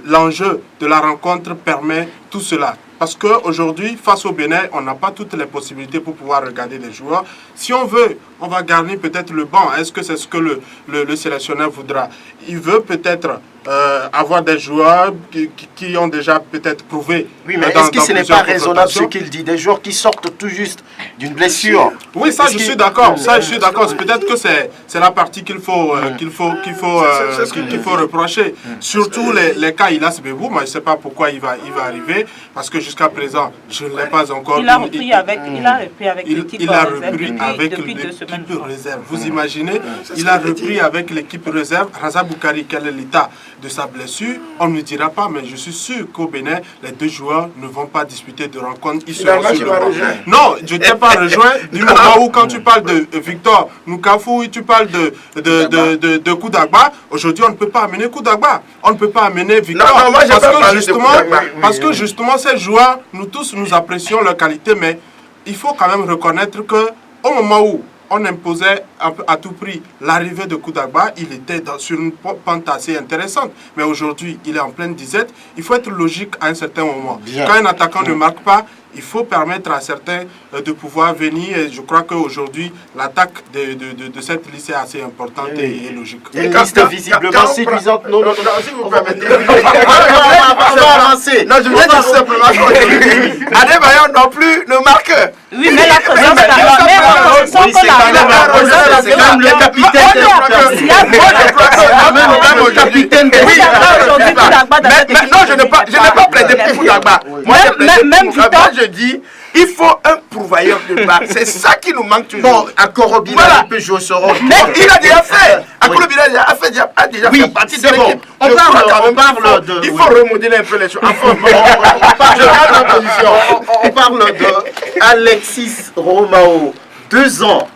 l'enjeu de la rencontre permet tout cela. Parce qu'aujourd'hui, face au Bénin, on n'a pas toutes les possibilités pour pouvoir regarder les joueurs. Si on veut, on va garnir peut-être le banc. Est-ce que c'est ce que le sélectionneur voudra? Il veut peut-être avoir des joueurs qui ont déjà peut-être prouvé. Oui, mais est-ce que ce n'est pas raisonnable ce qu'il dit? Des joueurs qui sortent tout juste d'une blessure. Oui, ça je suis d'accord. Ça je suis d'accord. Peut-être que c'est la partie qu'il faut reprocher. Surtout les cas Ilas Bebou. Moi je ne sais pas pourquoi il va arriver, parce que jusqu'à présent je ne l'ai pas encore. Il a repris avec l'équipe depuis 2 semaines. Réserve. Vous imaginez, il a repris avec l'équipe réserve. Raza Boukari, quel est l'état de sa blessure? On ne dira pas, mais je suis sûr qu'au Bénin, les 2 joueurs ne vont pas disputer de rencontre. Ils seront sur le banc. Non, je ne t'ai pas rejoint du moment où quand tu parles de Victor Noukafou, tu parles de Koudagba. Aujourd'hui, on ne peut pas amener Koudagba. On ne peut pas amener Victor. Non, moi, parce que justement, ces joueurs, nous tous, nous apprécions leur qualité, mais il faut quand même reconnaître que au moment où on imposait à tout prix l'arrivée de Koudagba, il était sur une pente assez intéressante. Mais aujourd'hui, il est en pleine disette. Il faut être logique à un certain moment. Quand un attaquant ne marque pas, il faut permettre à certains de pouvoir venir. Et je crois qu'aujourd'hui, l'attaque de cette liste est assez importante et logique. Il y a une liste visiblement séduisante. Non, si vous permettez. On va avancer. Non, je voulais dire simplement que Adebayor non plus ne marque. Oui, mais la présence c'est quand même le capitaine de non, je n'ai pas plaidé pour Koudagba. Moi, je dis, il faut un pourvoyeur de balle. C'est ça qui nous manque toujours. Bon, Akorobila peut jouer ce rôle. Mais il a déjà fait. Akorobila a déjà fait partie de l'équipe. Il faut remodeler un peu les choses. On parle de Alexis Romao. 2 ans.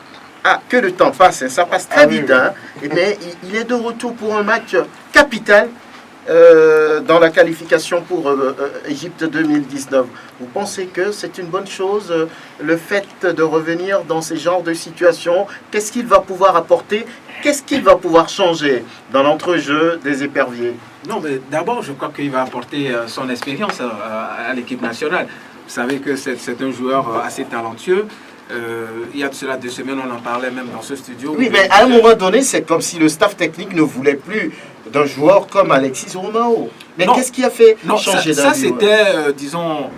Ah, que le temps passe, ça passe très vite. Hein. Mais il est de retour pour un match capital dans la qualification pour Égypte 2019. Vous pensez que c'est une bonne chose, le fait de revenir dans ces genres de situations? Qu'est-ce qu'il va pouvoir apporter Qu'est-ce qu'il va pouvoir changer dans l'entrejeu des éperviers? Non, mais d'abord, je crois qu'il va apporter son expérience à l'équipe nationale. Vous savez que c'est un joueur assez talentueux. Il y a de cela 2 semaines, on en parlait même dans ce studio. Oui, mais à un moment donné, c'est comme si le staff technique ne voulait plus d'un joueur comme Alexis Romao. Mais qu'est-ce qui a fait changer d'avis? Ça c'était, disons,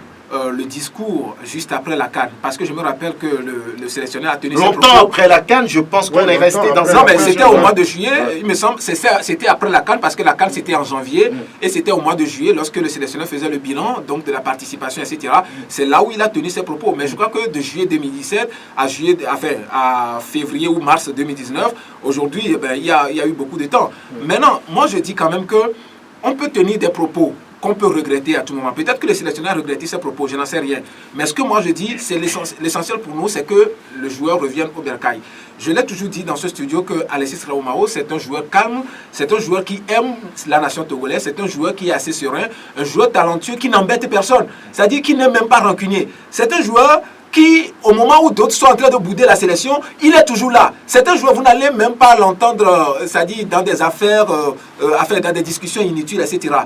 le discours juste après la CAN. Parce que je me rappelle que le sélectionneur a tenu longtemps après la CAN, je pense qu'on est resté dans un... Non, mais c'était au mois de juillet, il me semble, c'était après la CAN, parce que la CAN c'était en janvier, et c'était au mois de juillet, lorsque le sélectionneur faisait le bilan, donc de la participation, etc. C'est là où il a tenu ses propos. Mais je crois que de juillet 2017 à février ou mars 2019, aujourd'hui, il y a eu beaucoup de temps. Maintenant, moi je dis quand même que on peut tenir des propos qu'on peut regretter à tout moment. Peut-être que le sélectionneur a regretté ses propos, je n'en sais rien. Mais ce que moi je dis, c'est l'essentiel pour nous, c'est que le joueur revienne au bercail. Je l'ai toujours dit dans ce studio que Alexis Romao, c'est un joueur calme, c'est un joueur qui aime la nation togolaise, c'est un joueur qui est assez serein, un joueur talentueux qui n'embête personne. C'est-à-dire qu'il n'est même pas rancunier. C'est un joueur qui, au moment où d'autres sont en train de bouder la sélection, il est toujours là. C'est un joueur, vous n'allez même pas l'entendre, c'est-à-dire dans des affaires, dans des discussions inutiles, etc.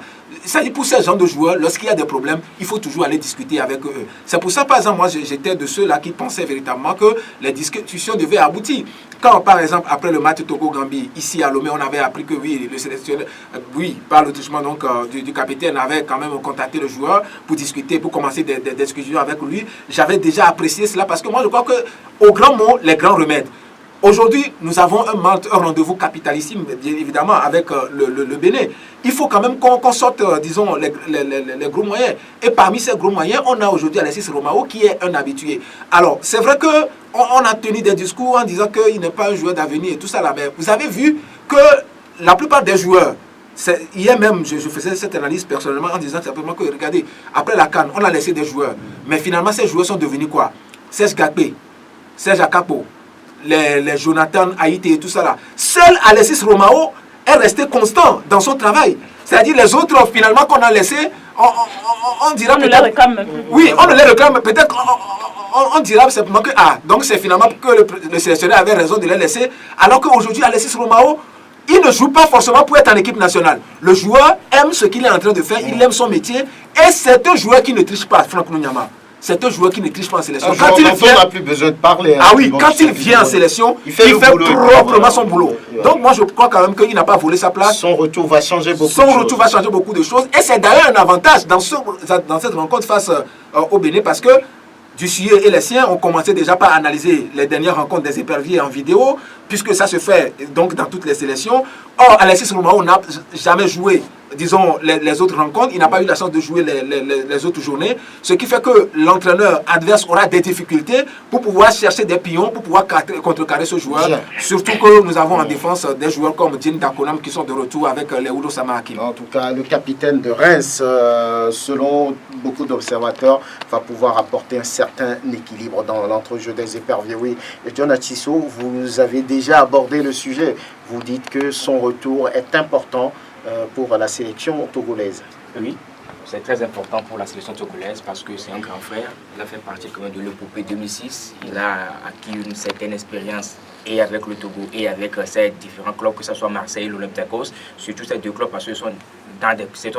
C'est-à-dire pour ces gens de joueurs, lorsqu'il y a des problèmes, il faut toujours aller discuter avec eux. C'est pour ça, par exemple, moi j'étais de ceux-là qui pensaient véritablement que les discussions devaient aboutir. Quand, par exemple, après le match Togo-Gambie, ici à Lomé, on avait appris que oui, le sélectionneur, par le touchement donc, du capitaine, avait quand même contacté le joueur pour discuter, pour commencer des discussions avec lui. J'avais déjà apprécié cela parce que moi je crois que au grand mot, les grands remèdes. Aujourd'hui, nous avons un rendez-vous capitalissime, bien évidemment, avec le Bénin. Il faut quand même qu'on sorte, disons, les gros moyens. Et parmi ces gros moyens, on a aujourd'hui Alexis Romao qui est un habitué. Alors, c'est vrai qu'on a tenu des discours en disant qu'il n'est pas un joueur d'avenir et tout ça là. Mais vous avez vu que la plupart des joueurs, hier même, je faisais cette analyse personnellement en disant simplement que, regardez, après la CAN, on a laissé des joueurs. Mais finalement, ces joueurs sont devenus quoi? Serge Gakpé, Serge Akapo, les Jonathan Haïté et tout ça là. Seul Alexis Romao est resté constant dans son travail. C'est-à-dire les autres finalement qu'on a laissés, on dira peut-être... On ne les réclame même plus. Oui, on ne les réclame peut-être... On dira simplement que donc c'est finalement que le sélectionneur avait raison de les laisser. Alors qu'aujourd'hui, Alexis Romao, il ne joue pas forcément pour être en équipe nationale. Le joueur aime ce qu'il est en train de faire, il aime son métier. Et c'est un joueur qui ne triche pas, Franck Nounyama. C'est un joueur qui ne triche pas en sélection. Quand il vient, on n'a plus besoin de parler. Quand il vient en sélection, il fait proprement son boulot. Donc moi je crois quand même qu'il n'a pas volé sa place. Son retour va changer beaucoup de choses. Son retour va changer beaucoup de choses. Et c'est d'ailleurs un avantage dans cette rencontre face au Bénin parce que Dussier et les siens ont commencé déjà par analyser les dernières rencontres des éperviers en vidéo, puisque ça se fait donc dans toutes les sélections. Or, Alexis Romao n'a jamais joué, disons, les autres rencontres. Il n'a pas eu la chance de jouer les autres journées. Ce qui fait que l'entraîneur adverse aura des difficultés pour pouvoir chercher des pions, pour pouvoir contrecarrer ce joueur. Bien. Surtout que nous avons en défense des joueurs comme Djinn Dakonam qui sont de retour avec les Oudo Samahakim. En tout cas, le capitaine de Reims, selon beaucoup d'observateurs, va pouvoir apporter un certain équilibre dans l'entrejeu des éperviers. Oui, et John Achisso, vous avez déjà abordé le sujet. Vous dites que son retour est important pour la sélection togolaise. Oui, c'est très important pour la sélection togolaise parce que c'est un grand frère. Il a fait partie quand même de l'épopée 2006. Il a acquis une certaine expérience et avec le Togo et avec ces différents clubs, que ce soit Marseille, l'Olympiakos, surtout ces deux clubs parce que ce sont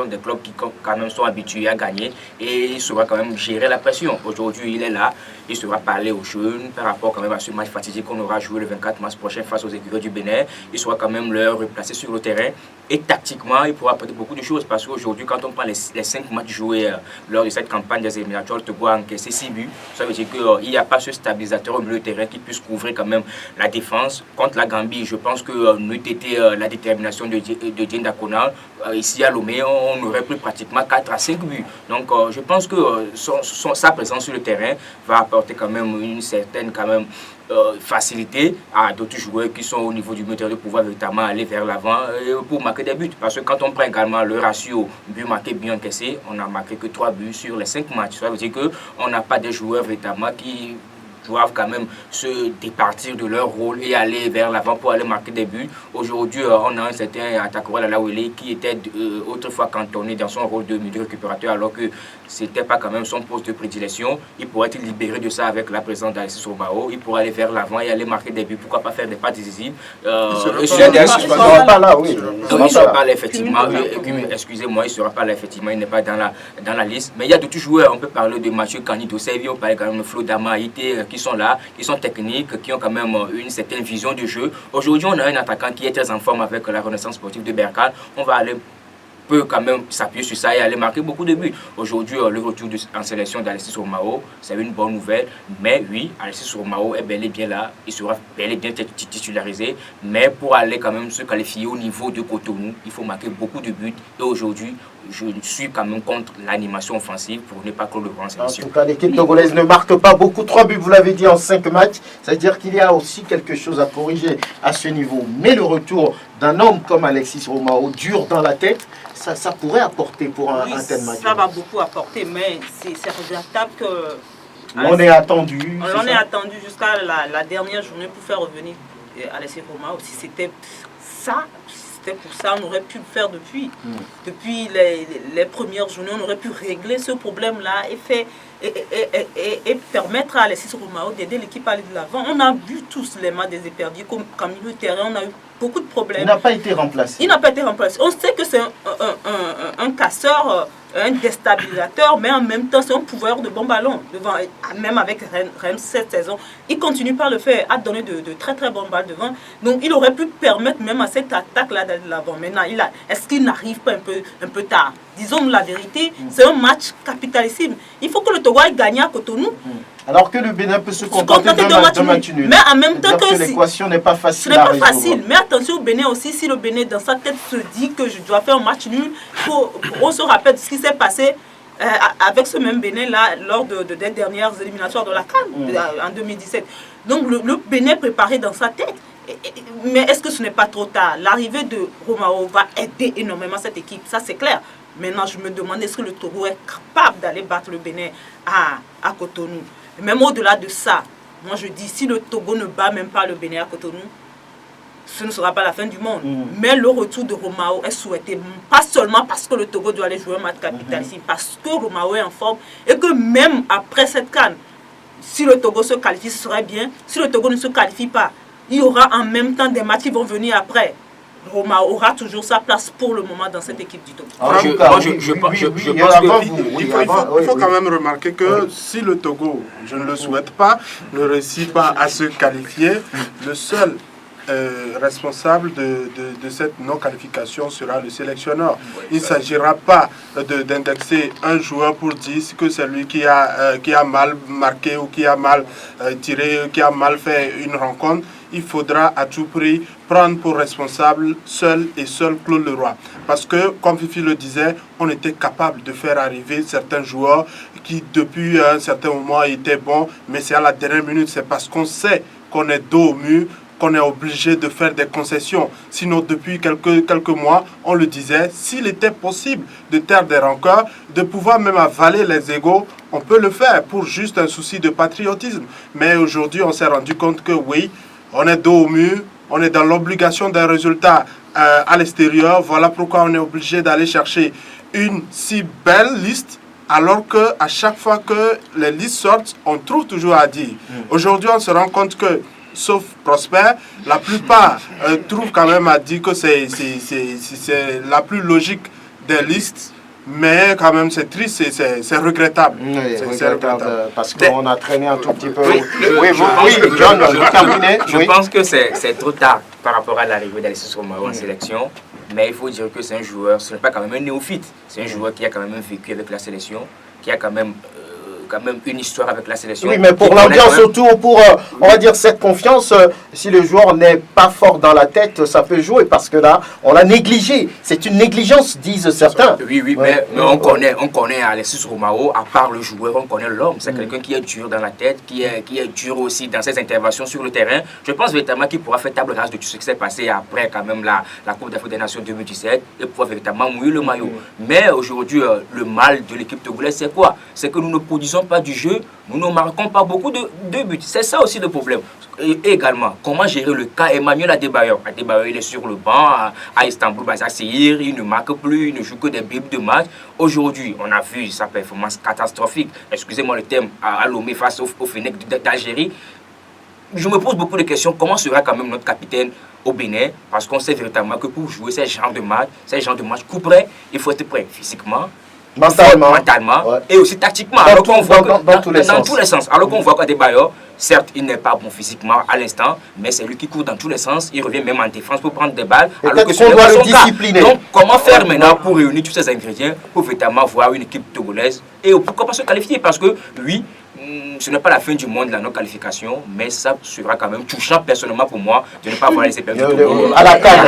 des clubs qui quand même sont habitués à gagner et il saura quand même gérer la pression. Aujourd'hui, il est là, il saura parler aux jeunes par rapport quand même à ce match fatidique qu'on aura joué le 24 mars prochain face aux écuries du Bénin. Il saura quand même leur replacer sur le terrain et tactiquement, il pourra apporter beaucoup de choses parce qu'aujourd'hui, quand on prend les 5 matchs joués lors de cette campagne des éliminatoires, le Togo a encaissé 6 buts. Ça veut dire qu'il n'y a pas ce stabilisateur au milieu de terrain qui puisse couvrir quand même la défense. Contre la Gambie, je pense que nous était la détermination de Djinn Dakonam. Ici à Lomé, on aurait pris pratiquement 4 à 5 buts. Donc je pense que sa présence sur le terrain va apporter quand même une certaine facilité à d'autres joueurs qui sont au niveau du moteur de pouvoir véritablement aller vers l'avant pour marquer des buts. Parce que quand on prend également le ratio but marqué, but encaissé, on n'a marqué que 3 buts sur les 5 matchs. Ça veut dire qu'on n'a pas des joueurs véritablement qui doivent quand même se départir de leur rôle et aller vers l'avant pour aller marquer des buts. Aujourd'hui, on a un certain attaquant Lawele qui était autrefois cantonné dans son rôle de milieu récupérateur alors que c'était pas quand même son poste de prédilection. Il pourrait être libéré de ça avec la présence d'Alexis Romao. Il pourrait aller vers l'avant et aller marquer des buts. Pourquoi pas faire des pas décisives. Il ne sera pas là, oui. Il ne sera pas là, effectivement. Excusez-moi, il ne sera pas là, effectivement. Il n'est pas dans la liste. Mais il y a d'autres joueurs. On peut parler de Mathieu Canido Sevi, on peut parler quand même de Flo Damaïté qui sont là, qui sont techniques, qui ont quand même une certaine vision du jeu. Aujourd'hui, on a un attaquant qui est très en forme avec la Renaissance sportive de Berkane. On va aller peut quand même s'appuyer sur ça et aller marquer beaucoup de buts. Aujourd'hui, le retour en sélection d'Alexis Romao, c'est une bonne nouvelle. Mais oui, Alexis Romao est bel et bien là. Il sera bel et bien titularisé. Mais pour aller quand même se qualifier au niveau de Cotonou, il faut marquer beaucoup de buts. Et aujourd'hui, je suis quand même contre l'animation offensive pour ne pas clore le grand sélection. En tout cas, l'équipe togolaise ne marque pas beaucoup. 3 buts, vous l'avez dit, en 5 matchs. C'est-à-dire qu'il y a aussi quelque chose à corriger à ce niveau. Mais le retour d'un homme comme Alexis Romao, dur dans la tête, ça pourrait apporter pour un tel match. Ça va beaucoup apporter, mais c'est regrettable que... On est attendu. On est attendu jusqu'à la dernière journée pour faire revenir Alexis Romao. Si c'était ça... Pour ça, on aurait pu le faire depuis. Depuis les premières journées, on aurait pu régler ce problème-là et permettre à Alexis Romao d'aider l'équipe à aller de l'avant. On a vu tous les matchs des éperviers, comme milieu de terrain, on a eu beaucoup de problèmes. Il n'a pas été remplacé. Il n'a pas été remplacé. On sait que c'est un casseur, un déstabilisateur, mais en même temps, c'est un pouvoir de bon ballon. Même avec Reims cette saison, il continue par le faire, à donner de très très bons balles devant. Donc, il aurait pu permettre même à cette attaque-là d'aller de l'avant. Maintenant, est-ce qu'il n'arrive pas un peu tard? Disons la vérité, c'est un match capitalissime. Il faut que le Togo aille gagner à Cotonou. Alors que le Bénin peut se contenter d'un match nul. Mais en même temps que l'équation n'est pas facile. Ce n'est pas facile. Mais attention au Bénin aussi, si le Bénin dans sa tête se dit que je dois faire un match nul, on se rappelle de ce qui s'est passé avec ce même Bénin-là lors des dernières éliminatoires de la CAN en 2017. Donc le Bénin est préparé dans sa tête. Mais est-ce que ce n'est pas trop tard? L'arrivée de Romao va aider énormément cette équipe, ça c'est clair. Maintenant, je me demande, est-ce que le Togo est capable d'aller battre le Bénin à Cotonou? Même au-delà de ça, moi je dis, si le Togo ne bat même pas le Bénin à Cotonou, ce ne sera pas la fin du monde. Mais le retour de Romao est souhaité, pas seulement parce que le Togo doit aller jouer un match capital ici, parce que Romao est en forme et que même après cette CAN, si le Togo se qualifie, ce serait bien. Si le Togo ne se qualifie pas, il y aura en même temps des matchs qui vont venir après. Romao aura toujours sa place pour le moment dans cette équipe du Togo. Il faut quand même remarquer que si le Togo, je ne le souhaite pas, ne réussit pas à se qualifier, le seul responsable de cette non-qualification sera le sélectionneur. Il ne s'agira pas d'indexer un joueur pour dire que c'est lui qui a mal marqué ou qui a mal tiré, qui a mal fait une rencontre. Il faudra à tout prix prendre pour responsable seul Claude Leroy. Parce que, comme Fifi le disait, on était capable de faire arriver certains joueurs qui, depuis un certain moment, étaient bons, mais c'est à la dernière minute. C'est parce qu'on sait qu'on est dos au mur qu'on est obligé de faire des concessions. Sinon, depuis quelques mois, on le disait, s'il était possible de taire des rancœurs, de pouvoir même avaler les égos, on peut le faire pour juste un souci de patriotisme. Mais aujourd'hui, on s'est rendu compte que oui, on est dos au mur, on est dans l'obligation d'un résultat à l'extérieur. Voilà pourquoi on est obligé d'aller chercher une si belle liste, alors qu'à chaque fois que les listes sortent, on trouve toujours à dire. Aujourd'hui, on se rend compte que, sauf Prosper, la plupart trouvent quand même à dire que c'est la plus logique des listes. Mais quand même, c'est triste, c'est regrettable. Oui, c'est regrettable parce qu'on a traîné un tout petit peu. Je pense que c'est trop tard par rapport à l'arrivée d'Alexis Romao en sélection. Mais il faut dire que c'est un joueur, ce n'est pas quand même un néophyte. C'est un joueur qui a quand même vécu avec la sélection, qui a quand même une histoire avec la sélection. Oui, mais pour l'ambiance autour, pour, on va dire, cette confiance, si le joueur n'est pas fort dans la tête, ça peut jouer, parce que là, on l'a négligé. C'est une négligence, disent certains. Oui, mais on connaît Alexis Romao, à part le joueur, on connaît l'homme. C'est quelqu'un qui est dur dans la tête, qui est dur aussi dans ses interventions sur le terrain. Je pense véritablement qu'il pourra faire table rase de tout ce qui s'est passé après quand même la Coupe d'Afrique des Nations 2017 et pourra véritablement mouiller le maillot. Mais aujourd'hui, le mal de l'équipe togolaise, c'est quoi? C'est que nous ne produisons n'abusons pas du jeu, nous ne marquons pas beaucoup de buts. C'est ça aussi le problème. Et également, comment gérer le cas Emmanuel Adebayor. Adebayor, il est sur le banc à Istanbul, Basaksehir, il ne marque plus, il ne joue que des bribes de match. Aujourd'hui, on a vu sa performance catastrophique, excusez-moi le terme, à Lomé face au Fennec d'Algérie. Je me pose beaucoup de questions. Comment sera quand même notre capitaine au Bénin? Parce qu'on sait véritablement que pour jouer ces genres de matchs coup près, il faut être prêt physiquement, mentalement ouais. et aussi tactiquement. Dans tous les sens. Alors qu'on voit qu'Adebayor, certes, il n'est pas bon physiquement à l'instant, mais c'est lui qui court dans tous les sens. Il revient même en défense pour prendre des balles. Alors que qu'on doit le discipliner. Donc, comment faire maintenant pour réunir tous ces ingrédients pour véritablement voir une équipe togolaise et pourquoi pas se qualifier? Parce que oui, ce n'est pas la fin du monde, la non-qualification, mais ça sera quand même touchant personnellement pour moi de ne pas voir les équipes du Togo. À la canne.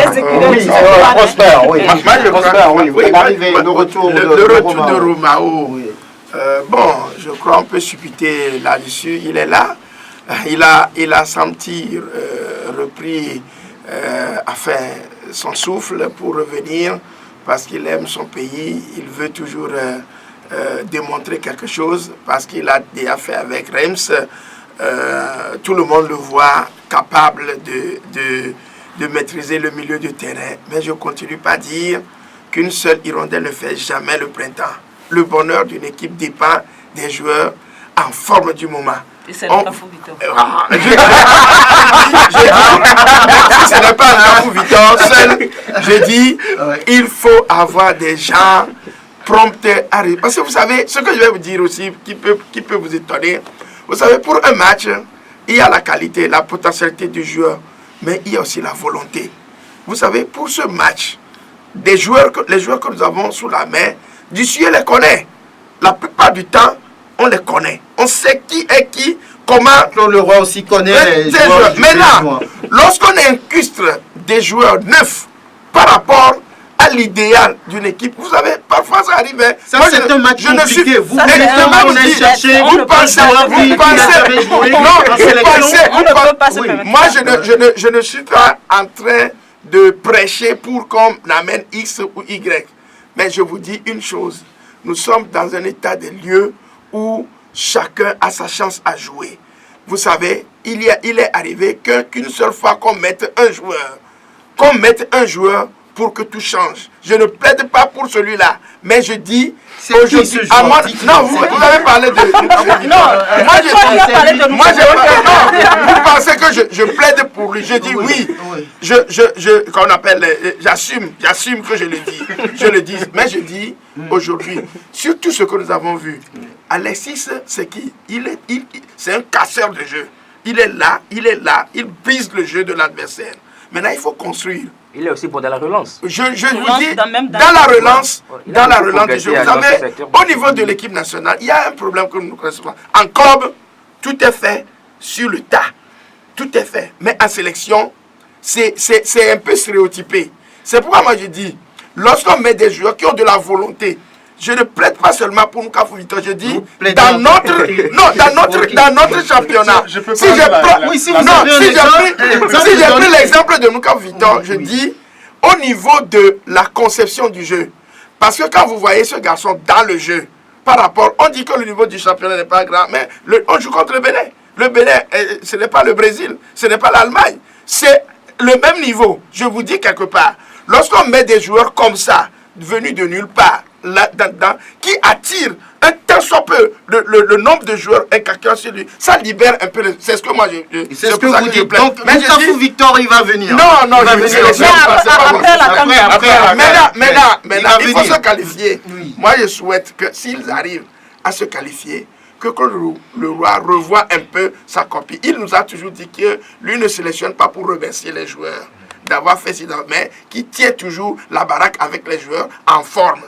Oui, Prosper, oui. Le retour de Romao. Oui. Bon, je crois qu'on peut supputer là-dessus. Il est là. Il a senti repris son souffle pour revenir parce qu'il aime son pays. Il veut toujours démontrer quelque chose parce qu'il a déjà fait avec Reims. Tout le monde le voit capable de maîtriser le milieu de terrain. Mais je continue pas à dire qu'une seule hirondelle ne fait jamais le printemps. Le bonheur d'une équipe dépend des joueurs en forme du moment. Et c'est le Cafou Victor. Ce n'est pas un Cafou Victor seul. Je dis, il faut avoir des gens prompts à arriver. Parce que vous savez, ce que je vais vous dire aussi, qui peut vous étonner, vous savez, pour un match, il y a la qualité, la potentialité du joueur, mais il y a aussi la volonté. Vous savez, pour ce match, les joueurs que nous avons sous la main, Dieu les connaît. La plupart du temps, on les connaît. On sait qui est qui, comment. Claude Leroy aussi connaît les joueurs. Maintenant, lorsqu'on incruste des joueurs neufs par rapport à l'idéal d'une équipe, vous savez, parfois ça arrive. Ça, c'est un match compliqué. Vous Moi, je ne suis pas en train de prêcher pour qu'on amène X ou Y. Mais je vous dis une chose. Nous sommes dans un état de lieu où chacun a sa chance à jouer. Vous savez, il est arrivé qu'une seule fois qu'on mette un joueur pour que tout change. Je ne plaide pas pour celui-là, mais je dis aujourd'hui, non, vous avez parlé de vous pensez que je plaide pour lui. Je dis oui. Qu'on appelle, j'assume que je le dis, mais je dis aujourd'hui, sur tout ce que nous avons vu, Alexis, c'est qui? C'est un casseur de jeu. Il est là, il brise le jeu de l'adversaire. Maintenant, il faut construire. Il est aussi bon dans la relance. Je vous dis, dans la relance, vous savez, au niveau de l'équipe nationale, il y a un problème que nous connaissons. En club, tout est fait sur le tas. Tout est fait. Mais en sélection, c'est un peu stéréotypé. C'est pourquoi moi je dis, lorsqu'on met des joueurs qui ont de la volonté, je ne plaide pas seulement pour Cafou Victor, je dis dans notre championnat. Si j'ai pris l'exemple de Cafou Victor, je dis au niveau de la conception du jeu. Parce que quand vous voyez ce garçon dans le jeu, par rapport, on dit que le niveau du championnat n'est pas grand, mais on joue contre le Bénin. Le Bénin, ce n'est pas le Brésil, ce n'est pas l'Allemagne. C'est le même niveau. Je vous dis quelque part, lorsqu'on met des joueurs comme ça, venus de nulle part, là-dedans, qui attirent un tant soit peu le nombre de joueurs incalculable sur lui, ça libère un peu. C'est ce que moi c'est ce que vous dites. Donc, Cafou Victor, il va venir. Non, je vais maintenant, il faut se qualifier. Oui. Moi, je souhaite que s'ils arrivent à se qualifier, que le roi revoie un peu sa copie. Il nous a toujours dit que lui ne sélectionne pas pour remercier les joueurs d'avoir fait ci, mais qui tient toujours la baraque avec les joueurs en forme.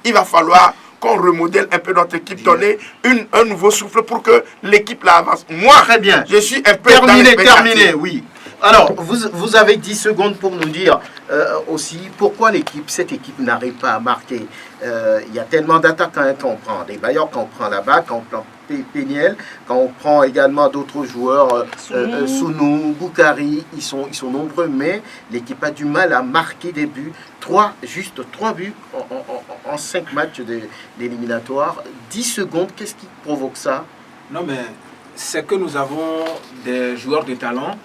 Il va falloir qu'on remodèle un peu notre équipe, donner un nouveau souffle pour que l'équipe là avance. Moi, très bien. Je suis un peu terminé, oui. Alors, vous avez 10 secondes pour nous dire aussi pourquoi cette équipe n'arrive pas à marquer. Il y a tellement d'attaquants qu'on prend des Bailleurs, qu'on prend là-bas, qu'on Péniel. Quand on prend également d'autres joueurs, Sounou, Boukari, ils sont nombreux, mais l'équipe a du mal à marquer des buts. Juste 3 buts en 5 matchs d'éliminatoire. 10 secondes, qu'est-ce qui provoque ça? Non, mais c'est que nous avons des joueurs de talent,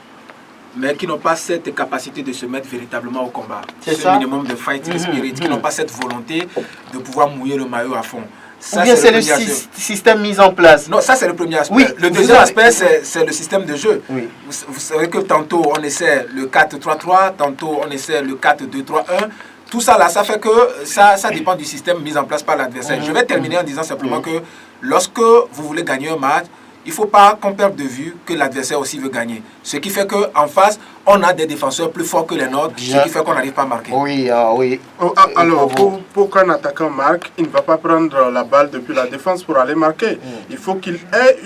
mais qui n'ont pas cette capacité de se mettre véritablement au combat. C'est ce ça. minimum de fighting spirit, qui n'ont pas cette volonté de pouvoir mouiller le maillot à fond. Ça, Ou bien c'est le premier aspect. système mis en place? Non, ça c'est le premier aspect. Oui, le vous deuxième avez- aspect, c'est le système de jeu. Oui. Vous savez que tantôt on essaie le 4-3-3, tantôt on essaie le 4-2-3-1. Tout ça là, ça fait que ça dépend du système mis en place par l'adversaire. Je vais terminer en disant simplement que lorsque vous voulez gagner un match, il ne faut pas qu'on perde de vue que l'adversaire aussi veut gagner. Ce qui fait qu'en face, on a des défenseurs plus forts que les nôtres, ce qui fait qu'on n'arrive pas à marquer. Oui, oui. Alors, pour qu'un attaquant marque, il ne va pas prendre la balle depuis la défense pour aller marquer. Il faut qu'il ait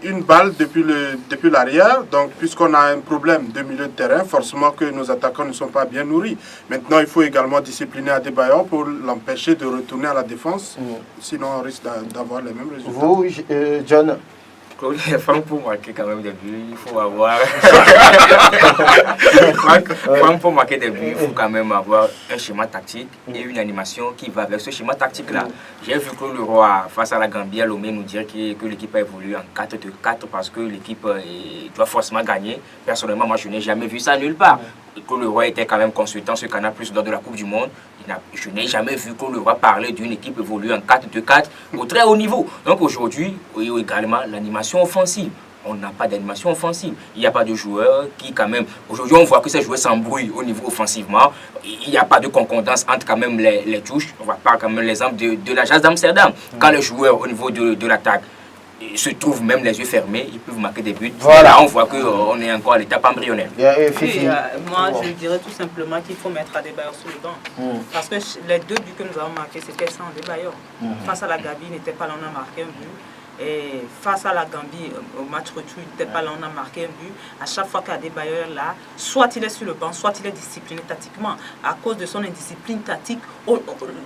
une balle depuis l'arrière. Donc, puisqu'on a un problème de milieu de terrain, forcément que nos attaquants ne sont pas bien nourris. Maintenant, il faut également discipliner Adebayor pour l'empêcher de retourner à la défense. Sinon, on risque d'avoir les mêmes résultats. Vous, John? Franck, pour marquer quand même des buts, il faut avoir. Franck, pour marquer des buts, il faut quand même avoir un schéma tactique et une animation qui va avec ce schéma tactique-là. J'ai vu que le roi, face à la Gambie, à Lomé, nous dire que l'équipe a évolué en 4-2-4 parce que l'équipe doit forcément gagner. Personnellement, moi, je n'ai jamais vu ça nulle part. Que le roi était quand même consultant sur Canal Plus lors de la Coupe du Monde. Je n'ai jamais vu que le roi parler d'une équipe évoluée en 4-2-4 au très haut niveau. Donc aujourd'hui, également, l'animation offensive. On n'a pas d'animation offensive. Il n'y a pas de joueurs qui quand même... Aujourd'hui, on voit que ces joueurs s'embrouillent au niveau offensivement. Il n'y a pas de concordance entre quand même les touches. On va pas quand même l'exemple de l'Ajax d'Amsterdam. Quand les joueurs au niveau de l'attaque se trouvent même les yeux fermés, ils peuvent marquer des buts. Voilà. Là, on voit qu'on est encore à l'étape embryonnaire. Fifi. Moi, je dirais tout simplement qu'il faut mettre Adebayor sur le banc. Parce que les 2 buts que nous avons marqués, c'était sans Adebayor. Face à la Gambie, il n'était pas là, on a marqué un but. Et face à la Gambie, au match retour, il n'était pas là, on a marqué un but. À chaque fois qu'Adebayor est là, soit il est sur le banc, soit il est discipliné tactiquement. À cause de son indiscipline tactique,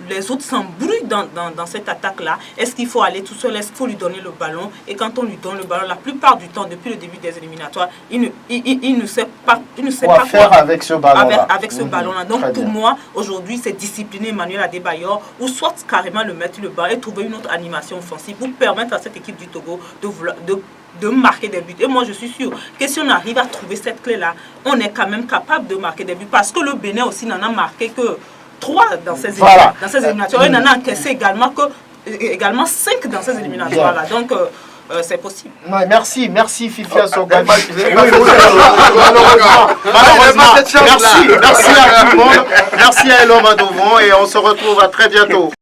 les autres s'embrouillent dans cette attaque-là. Est-ce qu'il faut aller tout seul? Est-ce qu'il faut lui donner le ballon? Et quand on lui donne le ballon, la plupart du temps, depuis le début des éliminatoires, il ne sait pas Quoi faire avec ce ballon-là? avec ce ballon-là. Donc Très pour bien. moi, aujourd'hui, c'est discipliner Emmanuel Adebayor ou soit carrément le mettre le bas et trouver une autre animation offensive pour permettre à cette équipe du Togo de marquer des buts. Et moi, je suis sûr que si on arrive à trouver cette clé-là, on est quand même capable de marquer des buts. Parce que le Bénin aussi n'en a marqué que 3 dans ces éliminatoires. Il n'en a encaissé également 5 dans ces éliminatoires-là. Donc, c'est possible. Ouais, merci Fifi Assoga. Merci à tout le monde. Merci à Elom Adovon et on se retrouve à très bientôt.